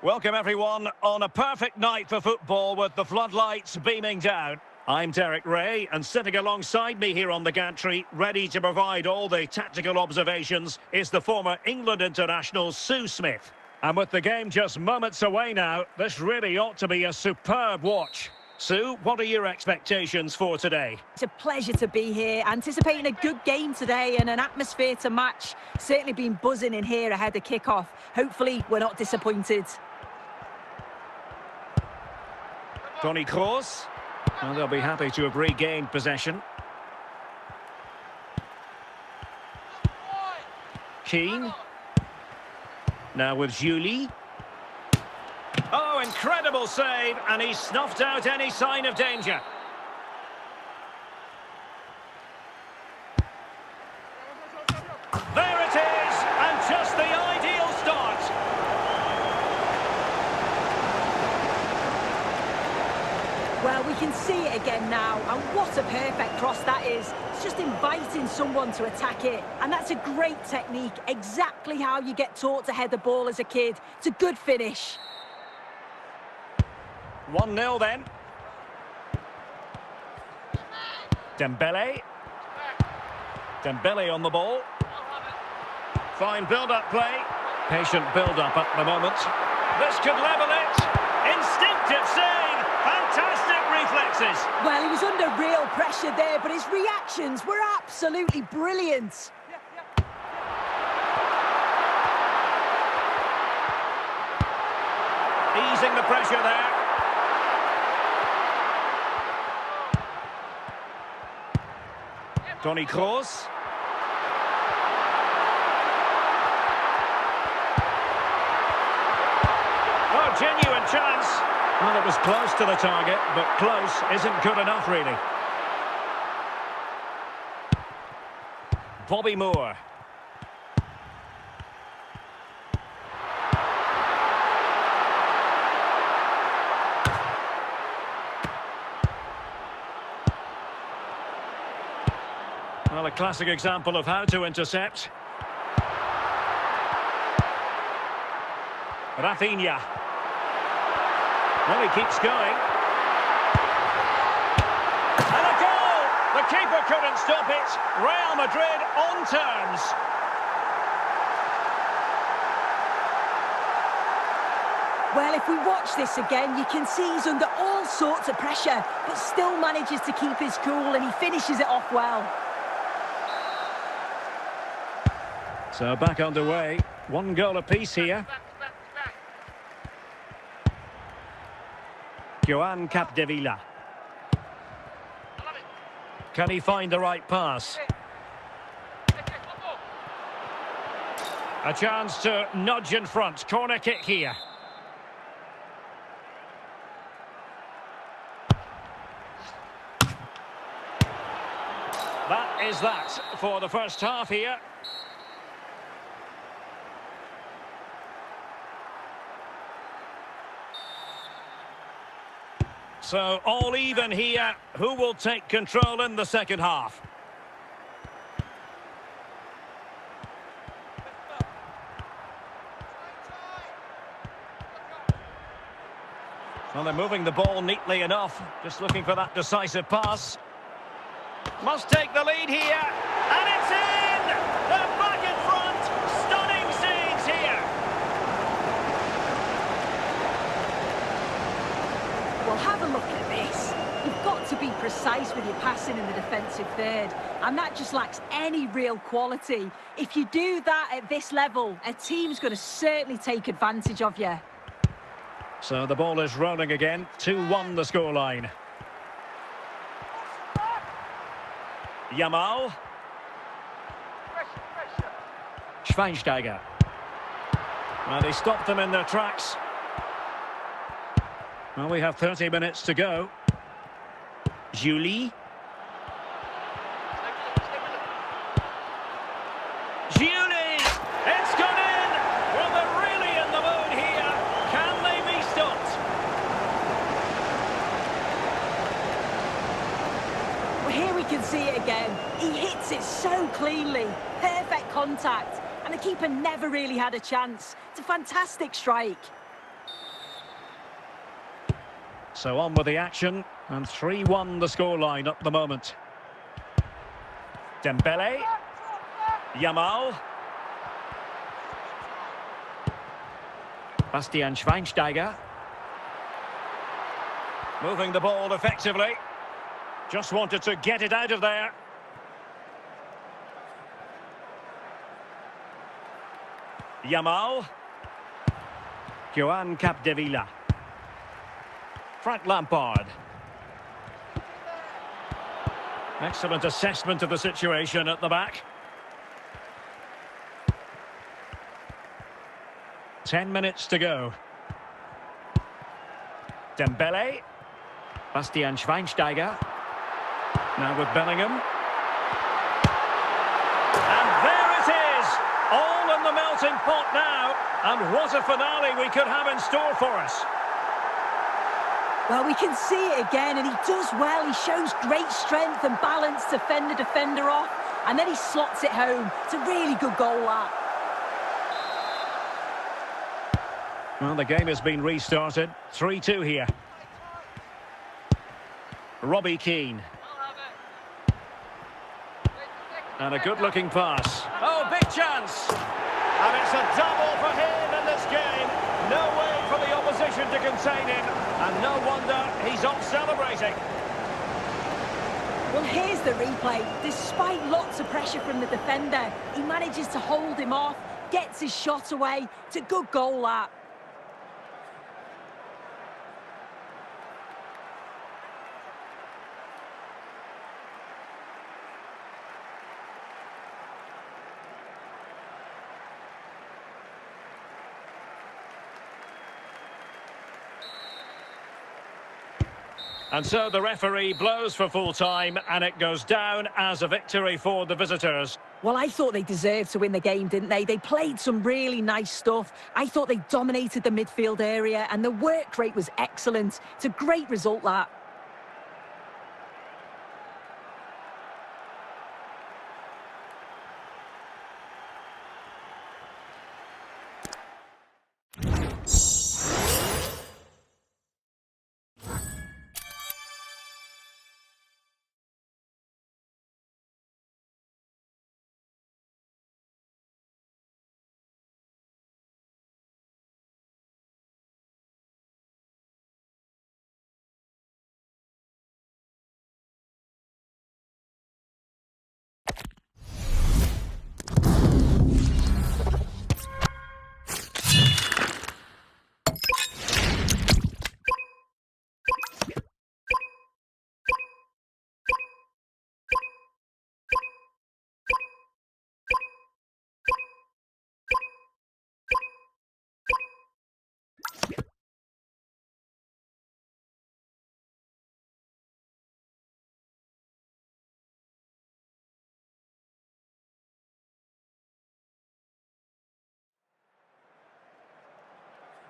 Welcome everyone on a perfect night for football with the floodlights beaming down. I'm Derek Ray, and sitting alongside me here on the gantry, ready to provide all the tactical observations, is the former England international Sue Smith. And with the game just moments away now, this really ought to be a superb watch. Sue, what are your expectations for today?
It's a pleasure to be here, anticipating a good game today and an atmosphere to match. Certainly been buzzing in here ahead of kick-off. Hopefully we're not disappointed.
Toni Kroos. Well, they'll be happy to have regained possession. Keane. Now with Julie. Oh, incredible save, and he snuffed out any sign of danger. There it is, and just the ideal start.
Well, we can see it again now, and what a perfect cross that is. It's just inviting someone to attack it, and that's a great technique, exactly how you get taught to head the ball as a kid. It's a good finish.
1-0 then. Dembele. Dembele on the ball. Fine build-up play. Patient build-up at the moment. This could level it. Instinctive save. Fantastic reflexes.
Well, he was under real pressure there, but his reactions were absolutely brilliant.
Easing the pressure there. Toni Kroos. Oh, genuine chance. Well, it was close to the target, but close isn't good enough, really. Bobby Moore. Well, a classic example of how to intercept. Rafinha. Well, he keeps going. And a goal! The keeper couldn't stop it. Real Madrid on terms.
Well, if we watch this again, you can see he's under all sorts of pressure, but still manages to keep his cool, and he finishes it off well.
So back underway. 1 goal apiece here. Joan Capdevila. Can he find the right pass? A chance to nudge in front. Corner kick here. That is that for the first half here. So, all even here. Who will take control in the second half? Well, they're moving the ball neatly enough. Just looking for that decisive pass. Must take the lead here. And it's in! They're back in front. Stunning scenes here.
Well, have a look at this. You've got to be precise with your passing in the defensive third, and that just lacks any real quality. If you do that at this level, a team's going to certainly take advantage of you.
So the ball is rolling again. 2-1 the scoreline. Yamal. Schweinsteiger. Well, he stopped them in their tracks. Well, we have 30 minutes to go. Julie. Julie! It's gone in! Well, they're really in the mood here. Can they be stopped?
Well, here we can see it again. He hits it so cleanly. Perfect contact. And the keeper never really had a chance. It's a fantastic strike.
So on with the action, and 3-1 the scoreline at the moment. Dembele. Yamal. Bastian Schweinsteiger. Moving the ball effectively. Just wanted to get it out of there. Yamal. Joan Capdevila. Frank Lampard. Excellent assessment of the situation at the back. 10 minutes to go. Dembele. Bastian Schweinsteiger. Now with Bellingham. And there it is! All in the melting pot now. And what a finale we could have in store for us.
Well, we can see it again, and he does well. He shows great strength and balance to fend the defender off, and then he slots it home. It's a really good goal, that.
Well, the game has been restarted. 3-2 here. Robbie Keane. And a good-looking pass. Oh, big chance! And it's a double for him in this game. No way for the opposition to contain him. And no wonder he's off celebrating.
Well, here's the replay. Despite lots of pressure from the defender, he manages to hold him off, gets his shot away. It's a good goal, that.
And so the referee blows for full time, and it goes down as a victory for the visitors.
Well, I thought they deserved to win the game, didn't they? They played some really nice stuff. I thought they dominated the midfield area, and the work rate was excellent. It's a great result, that.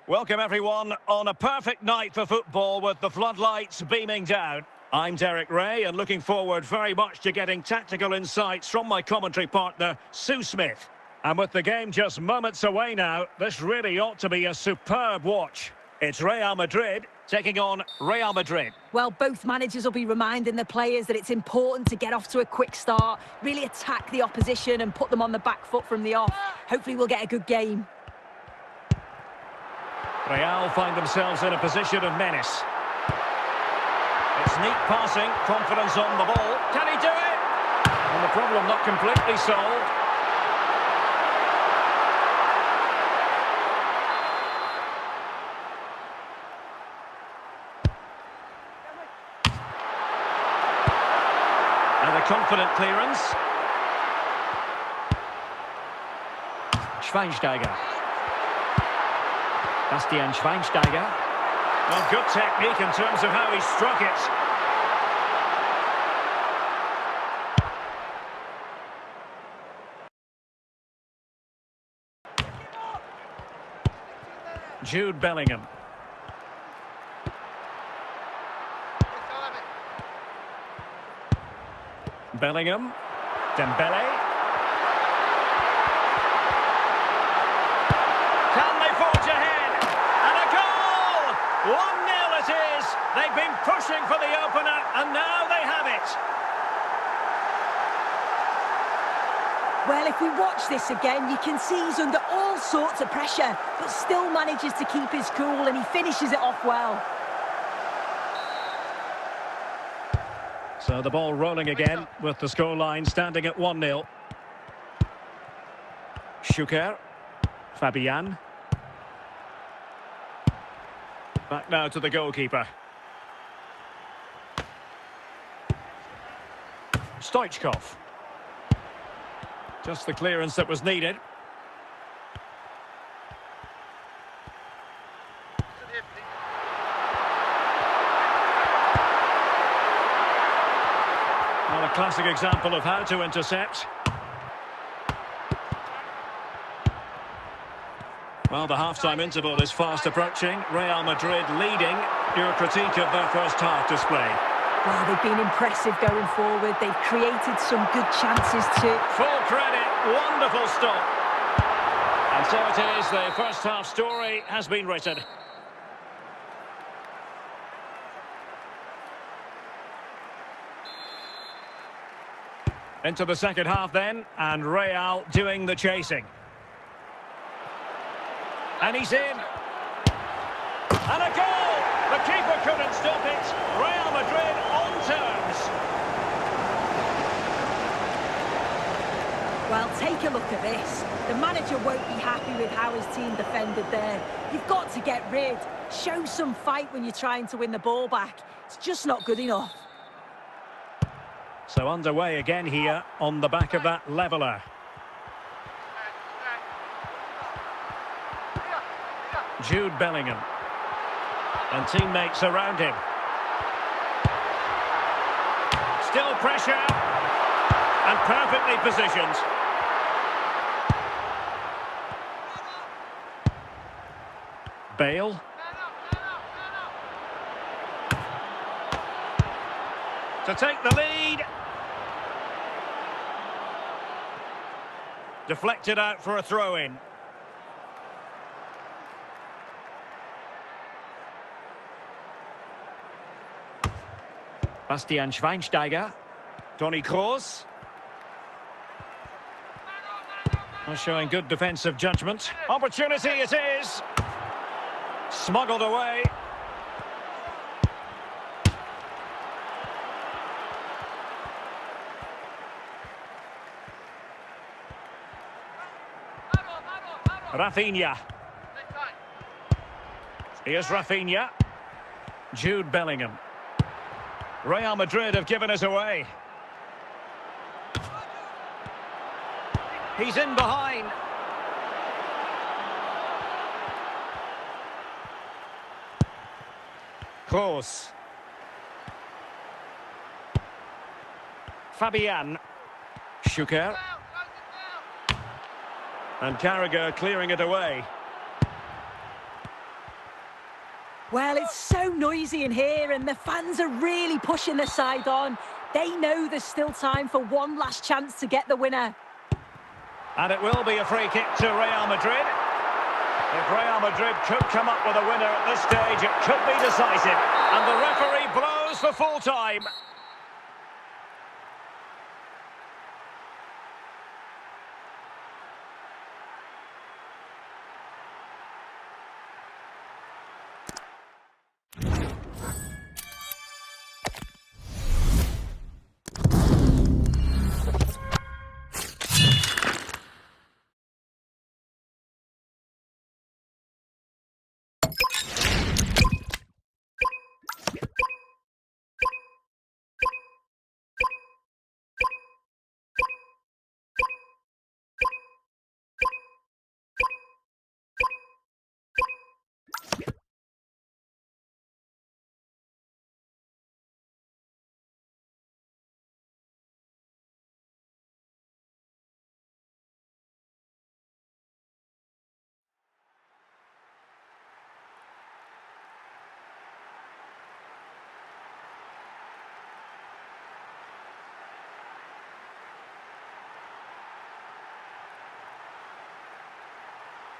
Welcome everyone on a perfect night for football with the floodlights beaming down. I'm Derek Ray and looking forward very much to getting tactical insights from my commentary partner, Sue Smith. And with the game just moments away now, this really ought to be a superb watch. It's Real Madrid taking on Real Madrid.
Well, both managers will be reminding the players that it's important to get off to a quick start, really attack the opposition and put them on the back foot from the off. Hopefully we'll get a good game.
Real find themselves in a position of menace. It's neat passing, confidence on the ball. Can he do it? And the problem not completely solved. And a confident clearance. Schweinsteiger. Bastian Schweinsteiger. Well, good technique in terms of how he struck it. Jude Bellingham. Bellingham. Dembele. Can they forge ahead? And a goal! 1-0 it is. They searching for the opener, and now they have it.
Well, if we watch this again, you can see he's under all sorts of pressure, but still manages to keep his cool, and he finishes it off well.
So the ball rolling again, with the scoreline standing at 1-0. Schuker. Fabian. Back now to the goalkeeper. Stoichkov. Just the clearance that was needed. Well, a classic example of how to intercept. Well, the half-time interval is fast approaching. Real Madrid leading. Your critique of their first half display?
Well, they've been impressive going forward. They've created some good chances too.
Full credit. Wonderful stop. And so it is. The first half story has been written. Into the second half then, and Real doing the chasing. And he's in. And a goal! The keeper couldn't stop it. Real Madrid on terms.
Well, take a look at this. The manager won't be happy with how his team defended there. You've got to get rid. Show some fight when you're trying to win the ball back. It's just not good enough.
So underway again here on the back of that leveller. Jude Bellingham. And teammates around him. Still pressure. And perfectly positioned. Bale. To take the lead. Deflected out for a throw-in. Bastian Schweinsteiger. Toni Kroos. Showing good defensive judgment. Opportunity it is. Smuggled away. Rafinha. Here's Rafinha. Jude Bellingham. Real Madrid have given us away. He's in behind. Kroos. Fabian. Schuker. And Carragher clearing it away.
Well, it's so noisy in here and the fans are really pushing the side on. They know there's still time for one last chance to get the winner.
And it will be a free kick to Real Madrid. If Real Madrid could come up with a winner at this stage, it could be decisive. And the referee blows for full time.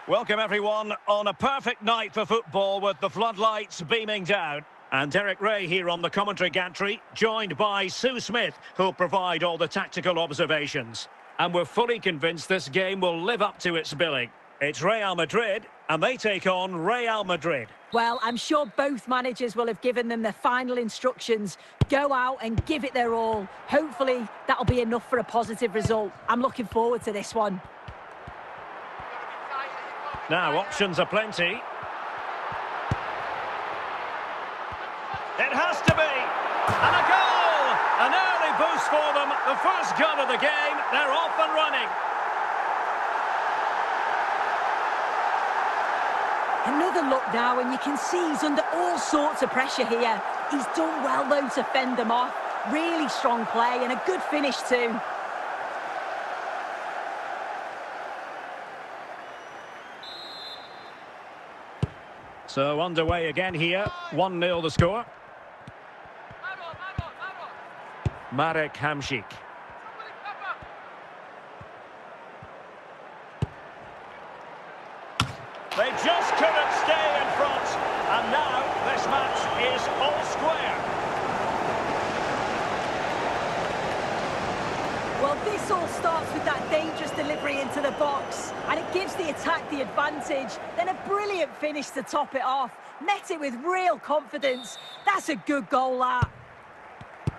Welcome everyone on a perfect night for football with the floodlights beaming down. And Derek Ray here on the commentary gantry, joined by Sue Smith, who'll provide all the tactical observations. And we're fully convinced this game will live up to its billing. It's Real Madrid, and they take on Real Madrid.
Well, I'm sure both managers will have given them their final instructions. Go out and give it their all. Hopefully, that'll be enough for a positive result. I'm looking forward to this one.
Now, options are plenty. It has to be. And a goal! An early boost for them. The first goal of the game. They're off and running.
Another look now, and you can see he's under all sorts of pressure here. He's done well, though, to fend them off. Really strong play and a good finish, too.
So, underway again here. 1-0 the score. Marek Hamšík. They just couldn't stay in front. And now this match is all square.
Well, this all starts with that dangerous delivery into the box. And it gives the attack the advantage. Then a brilliant finish to top it off. Met it with real confidence. That's a good goal, that.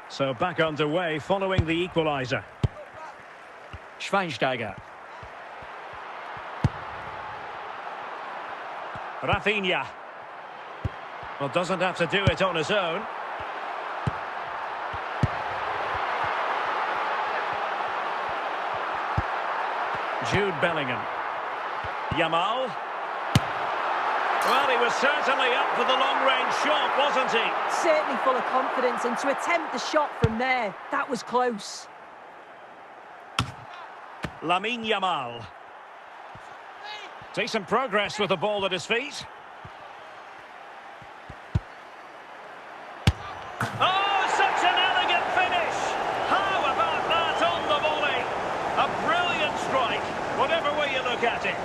So back underway following the equaliser. Schweinsteiger. Rafinha. Well, doesn't have to do it on his own. Jude Bellingham. Yamal. Well, he was certainly up for the long-range shot, wasn't he?
Certainly full of confidence, and to attempt the shot from there, that was close.
Lamine Yamal. Decent progress with the ball at his feet. Oh, such an elegant finish! How about that on the volley? A brilliant strike, whatever way you look at it.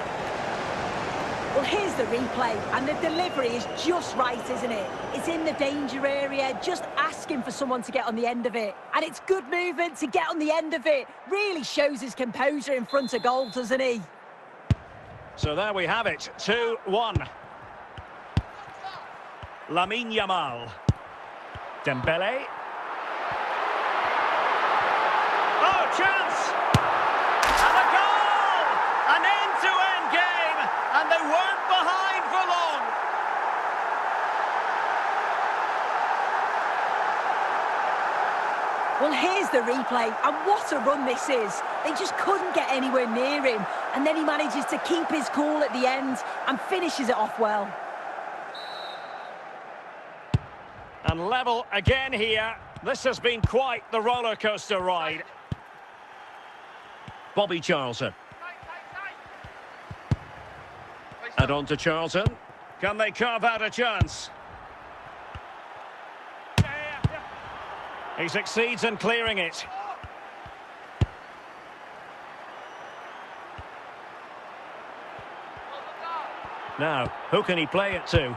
Well, here's the replay, and the delivery is just right, isn't it? It's in the danger area, just asking for someone to get on the end of it. And it's good movement to get on the end of it. Really shows his composure in front of goal, doesn't he?
So there we have it, 2-1. Lamine Yamal. Dembele. Oh, chance! And a goal! An end-to-end game, and they weren't behind for long.
Well, here's the replay, and what a run this is. They just couldn't get anywhere near him, and then he manages to keep his cool at the end and finishes it off well.
And level again here. This has been quite the roller coaster ride. Bobby Charlton. And on to Charlton. Can they carve out a chance? He succeeds in clearing it. Now, who can he play it to?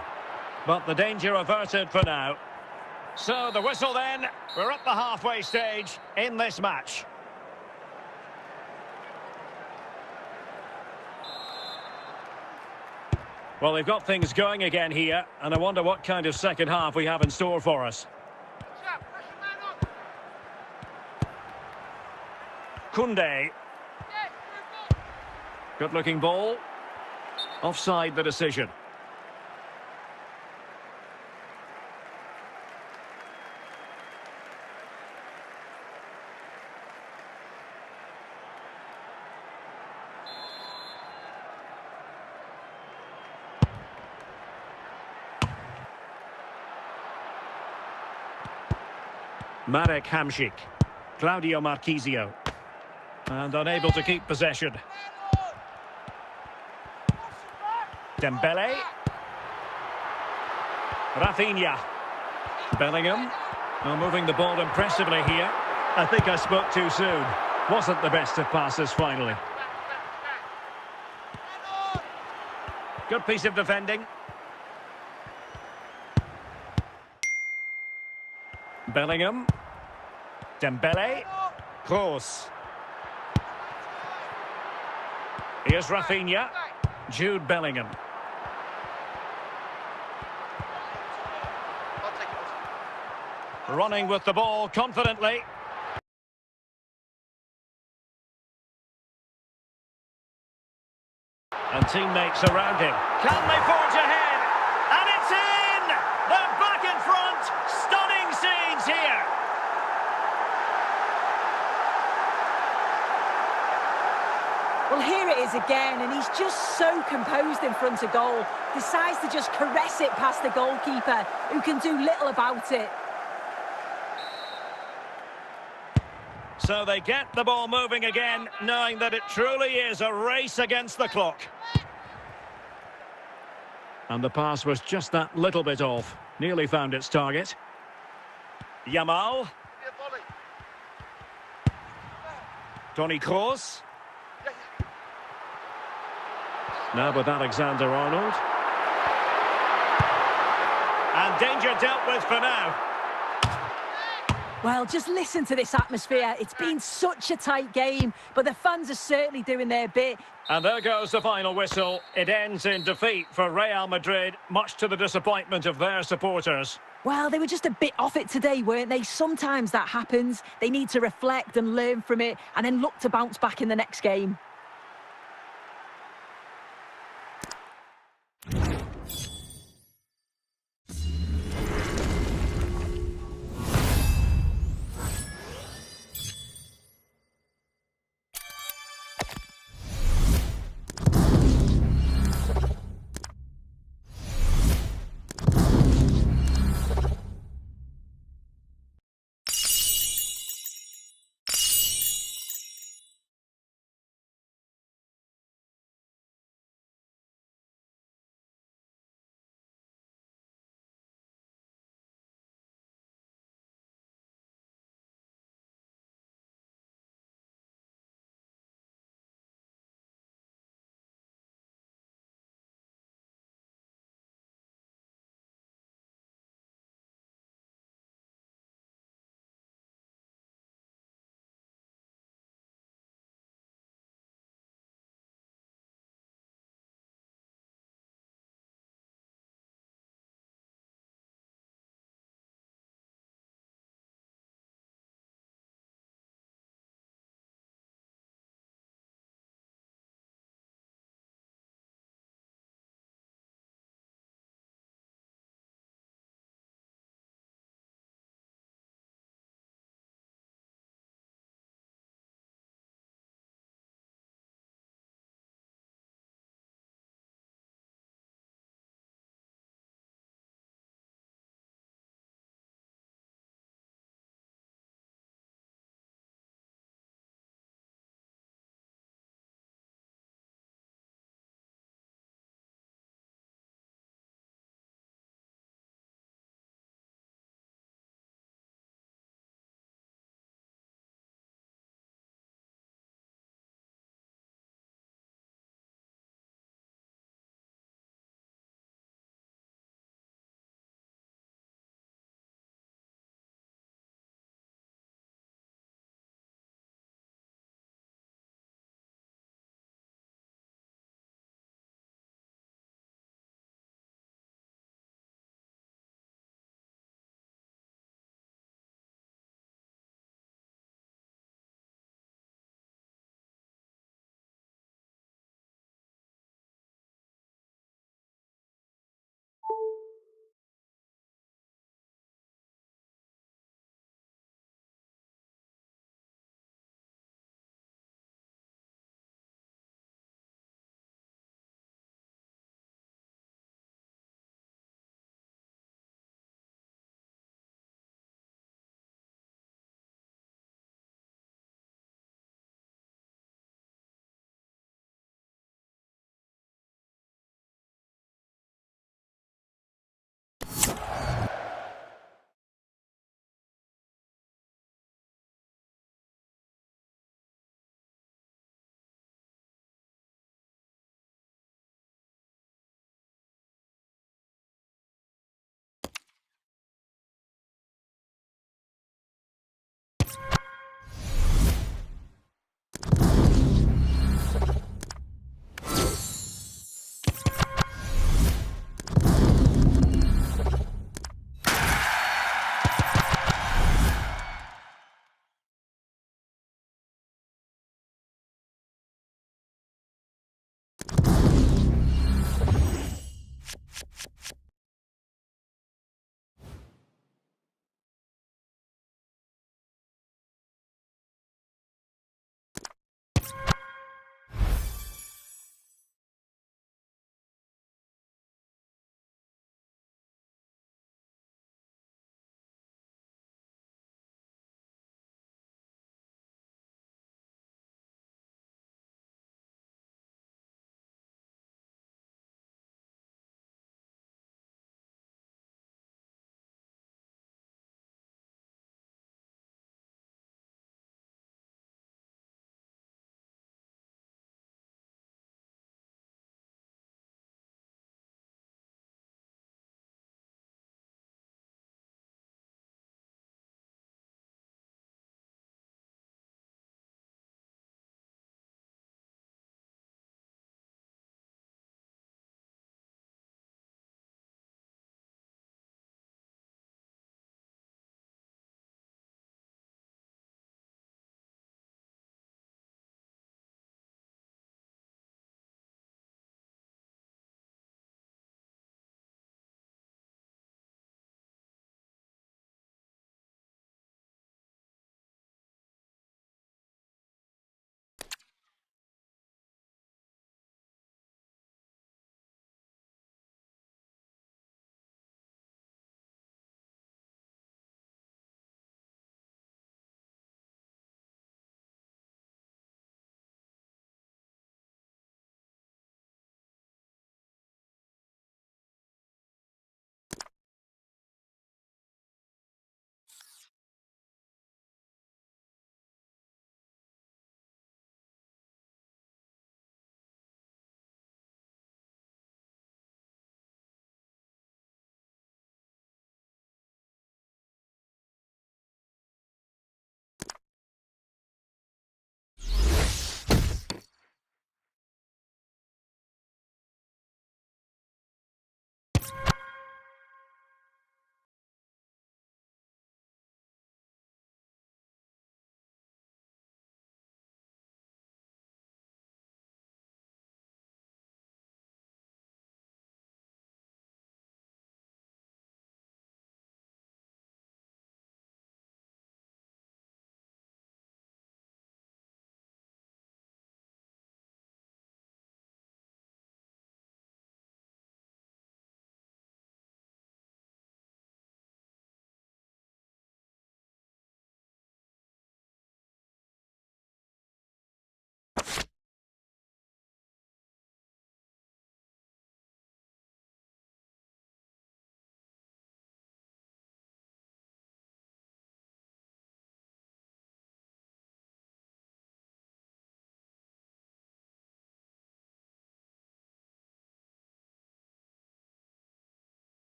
But the danger averted for now. So the whistle then. We're at the halfway stage in this match. Well, they've got things going again here, and I wonder what kind of second half we have in store for us. Koundé. Good-looking ball. Offside the decision. Marek Hamšík. Claudio Marchisio. And unable to keep possession. Dembele. Rafinha. Bellingham. Well, moving the ball impressively here. I think I spoke too soon. Wasn't the best of passes finally. Good piece of defending. Bellingham. Dembele. Kroos. Here's Rafinha. Jude Bellingham. Running with the ball confidently. And teammates around him. Can they forge ahead? And it's in! They're back in front. Stunning scenes here.
Well, here it is again, and he's just so composed in front of goal. Decides to just caress it past the goalkeeper, who can do little about it.
So they get the ball moving again, knowing that it truly is a race against the clock. And the pass was just that little bit off. Nearly found its target. Yamal. Toni Kroos. Now with Alexander-Arnold. And danger dealt with for now.
Well, just listen to this atmosphere. It's been such a tight game, but the fans are certainly doing their bit.
And there goes the final whistle. It ends in defeat for Real Madrid, much to the disappointment of their supporters.
Well, they were just a bit off it today, weren't they? Sometimes that happens. They need to reflect and learn from it, and then look to bounce back in the next game.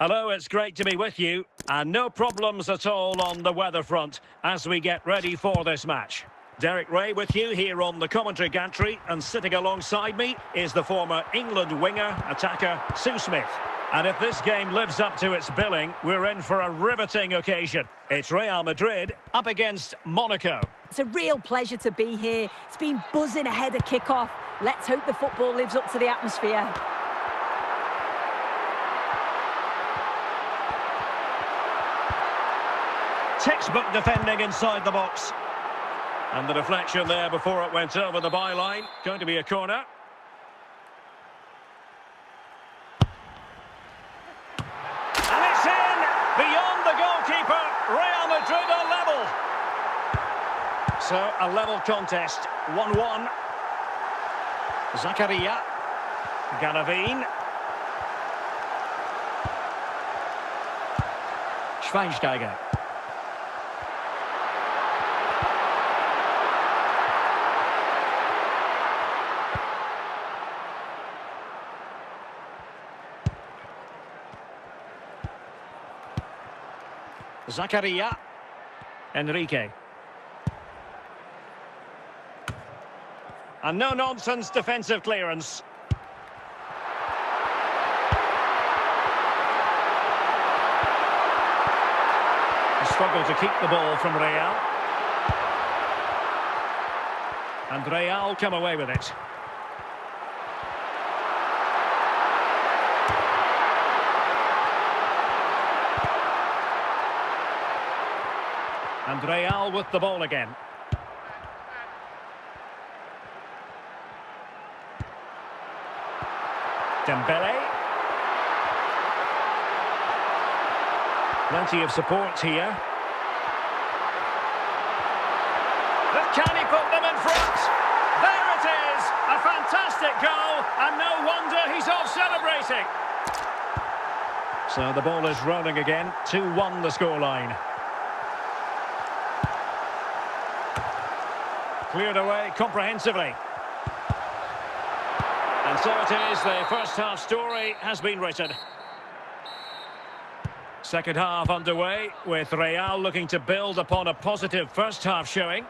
Hello, it's great to be with you. And no problems at all on the weather front as we get ready for this match. Derek Ray with you here on the commentary gantry, and sitting alongside me is the former England winger, attacker, Sue Smith. And if this game lives up to its billing, we're in for a riveting occasion. It's Real Madrid up against Monaco.
It's a real pleasure to be here. It's been buzzing ahead of kick-off. Let's hope the football lives up to the atmosphere.
Textbook defending inside the box. And the deflection there before it went over the byline. Going to be a corner. And it's in! Beyond the goalkeeper. Real Madrid are level. So, a level contest. 1-1. Zakaria. Galavin. Schweinsteiger. Zakaria. Enrique. And no-nonsense defensive clearance. A struggle to keep the ball from Real. And Real come away with it. And Real with the ball again. Dembele. Plenty of support here. But can he put them in front? There it is! A fantastic goal, and no wonder he's off celebrating. So the ball is rolling again. 2-1 the scoreline. Cleared away comprehensively. And so it is, the first half story has been written. Second half underway, with Real looking to build upon a positive first half showing.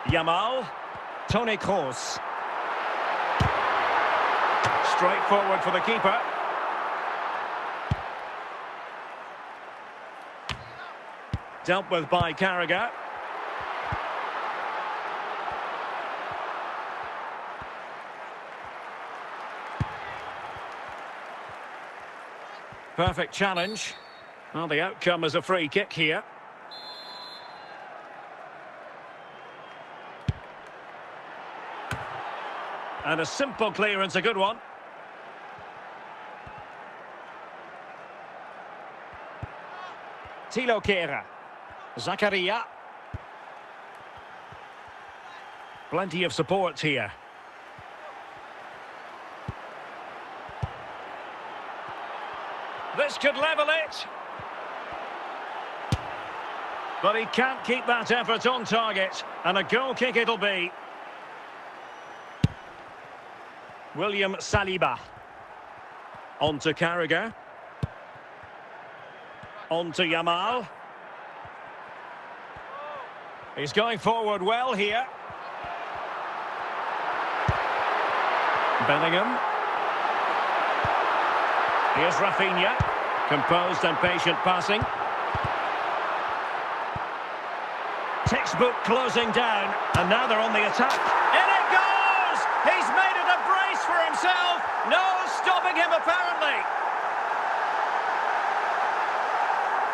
Yamal. Toni Kroos. Straight forward for the keeper. Dealt with by Carragher. Perfect challenge. Well, the outcome is a free kick here. And a simple clearance, a good one. Thilo Kehrer. Zakaria. Plenty of support here. This could level it. But he can't keep that effort on target. And a goal kick it'll be. William Saliba. On to Carragher. On to Yamal. He's going forward well here. Bellingham. Here's Rafinha. Composed and patient passing. Textbook closing down. And now they're on the attack. In it goes! He's made it a brace for himself. No stopping him apparently.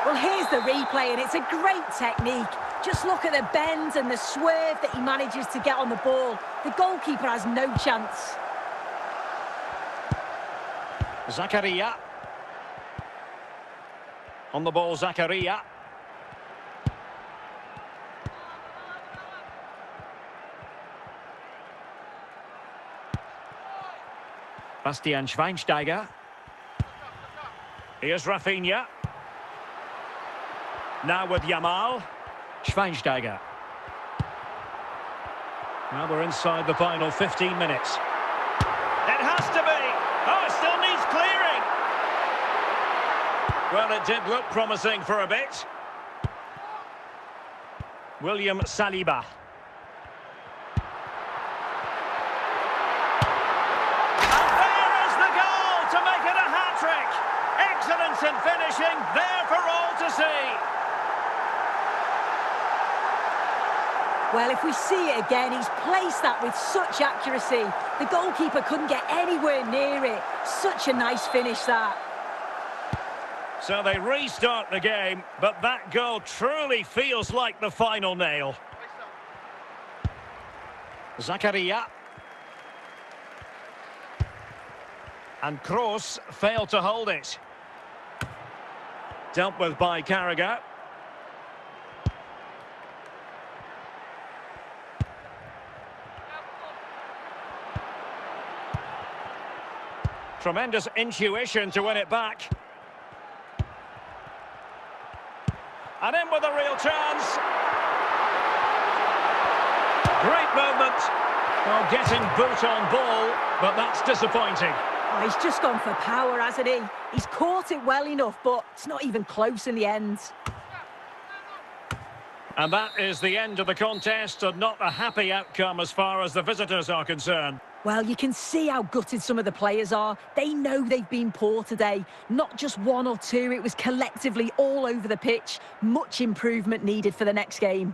Well, here's the replay, and it's a great technique. Just look at the bend and the swerve that he manages to get on the ball. The goalkeeper has no chance.
Zakaria. On the ball, Zakaria. Bastian Schweinsteiger. Here's Rafinha. Now with Yamal. Schweinsteiger. Now we're inside the final 15 minutes. It has to be. Oh, it's still Well, it did look promising for a bit. William Saliba. And there is the goal to make it a hat-trick. Excellence in finishing, there for all to see.
Well, if we see it again, he's placed that with such accuracy. The goalkeeper couldn't get anywhere near it. Such a nice finish, that.
So they restart the game, but that goal truly feels like the final nail. Zakaria. And Kroos failed to hold it. Dealt with by Carragher. Tremendous intuition to win it back. And in with a real chance. Great movement. Well, getting boot on ball, but that's disappointing.
Oh, he's just gone for power, hasn't he? He's caught it well enough, but it's not even close in the end.
And that is the end of the contest, and not a happy outcome as far as the visitors are concerned.
Well, you can see how gutted some of the players are. They know they've been poor today. Not just one or two, it was collectively all over the pitch. Much improvement needed for the next game.